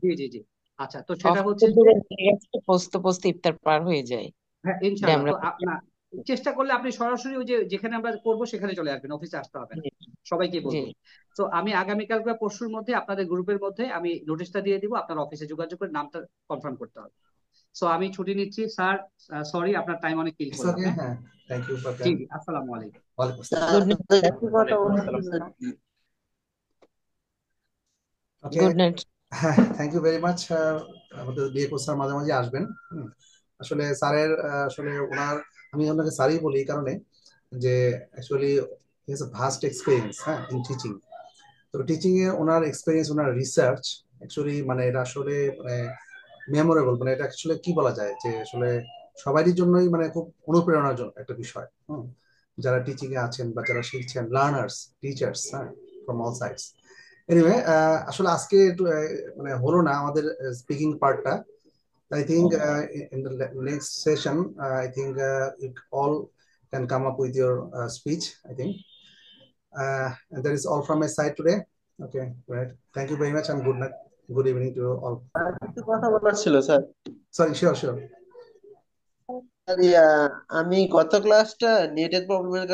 জি জি জি। আচ্ছা, তো সেটা হচ্ছে অফিসে যে, দূরে হয়ে গেছে, পৌঁছতে পৌঁছতে ইফতার পার হয়ে যায়, হ্যাঁ এটা ইনশাল্লাহ। আমরা তো না, চেষ্টা করলে আপনি সরাসরি ওই যে যেখানে আমরা করবো সেখানে চলে আসবেন, অফিসে আসতে হবে না, জি সবাইকে জি বলবো। তো আমি আগামীকাল বা পরশুর মধ্যে আপনাদের গ্রুপের মধ্যে আমি নোটিশটা দিয়ে দিব, আপনার অফিসে যোগাযোগ করে নামটা কনফার্ম করতে হবে। সো আমি ছুটি নিচ্ছি স্যার, সরি আপনার টাইম অনেক কিল ইটস করলাম। ওকে, হ্যাঁ, হ্যাঁ, থ্যাংক ইউ ফর জি টাইম। জি, আসসালামু আলাইকুম। ওয়ালাইকুম আসসালাম। Good night. একটু কথা ওয়ালাইকুম বলতে আসসালাম। Okay, good night. হ্যাঁ, থ্যাংক ইউ ভেরি মাচ। আমাদের বিয়ে স্যার মাঝে মাঝে আসবেন। আসলে স্যারের আসলে ওনার, আমি ওনাকে স্যারই বলি এই কারণে যে actually he has a vast experience, হ্যাঁ, ইন টিচিং। তো টিচিং এ ওনার এক্সপিরিয়েন্স, ওনার রিসার্চ অ্যাকচুয়ালি মানে এটা আসলে মানে মেমোরেবল, মানে এটা আসলে কি বলা যায় যে আসলে সবারই জন্যই মানে খুব অনুপ্রেরণার জন্য একটা বিষয়। যারা টিচিং এ আছেন বা যারা শিখছেন, লার্নার্স, টিচার্স, হ্যাঁ, ফ্রম অল সাইডস। এনিওয়ে, আসলে আজকে একটু মানে হলো না আমাদের স্পিকিং পার্টটা। I think in the next session, I think you all can come up with your speech, I think. And that is all from my side today. Okay, right. Thank you very much and good night. Good evening to you all. আর কিছু কথা বলার ছিল sir. Sorry, sure, sure. Sir, আমি গত ক্লাসটা নেটের প্রবলেমের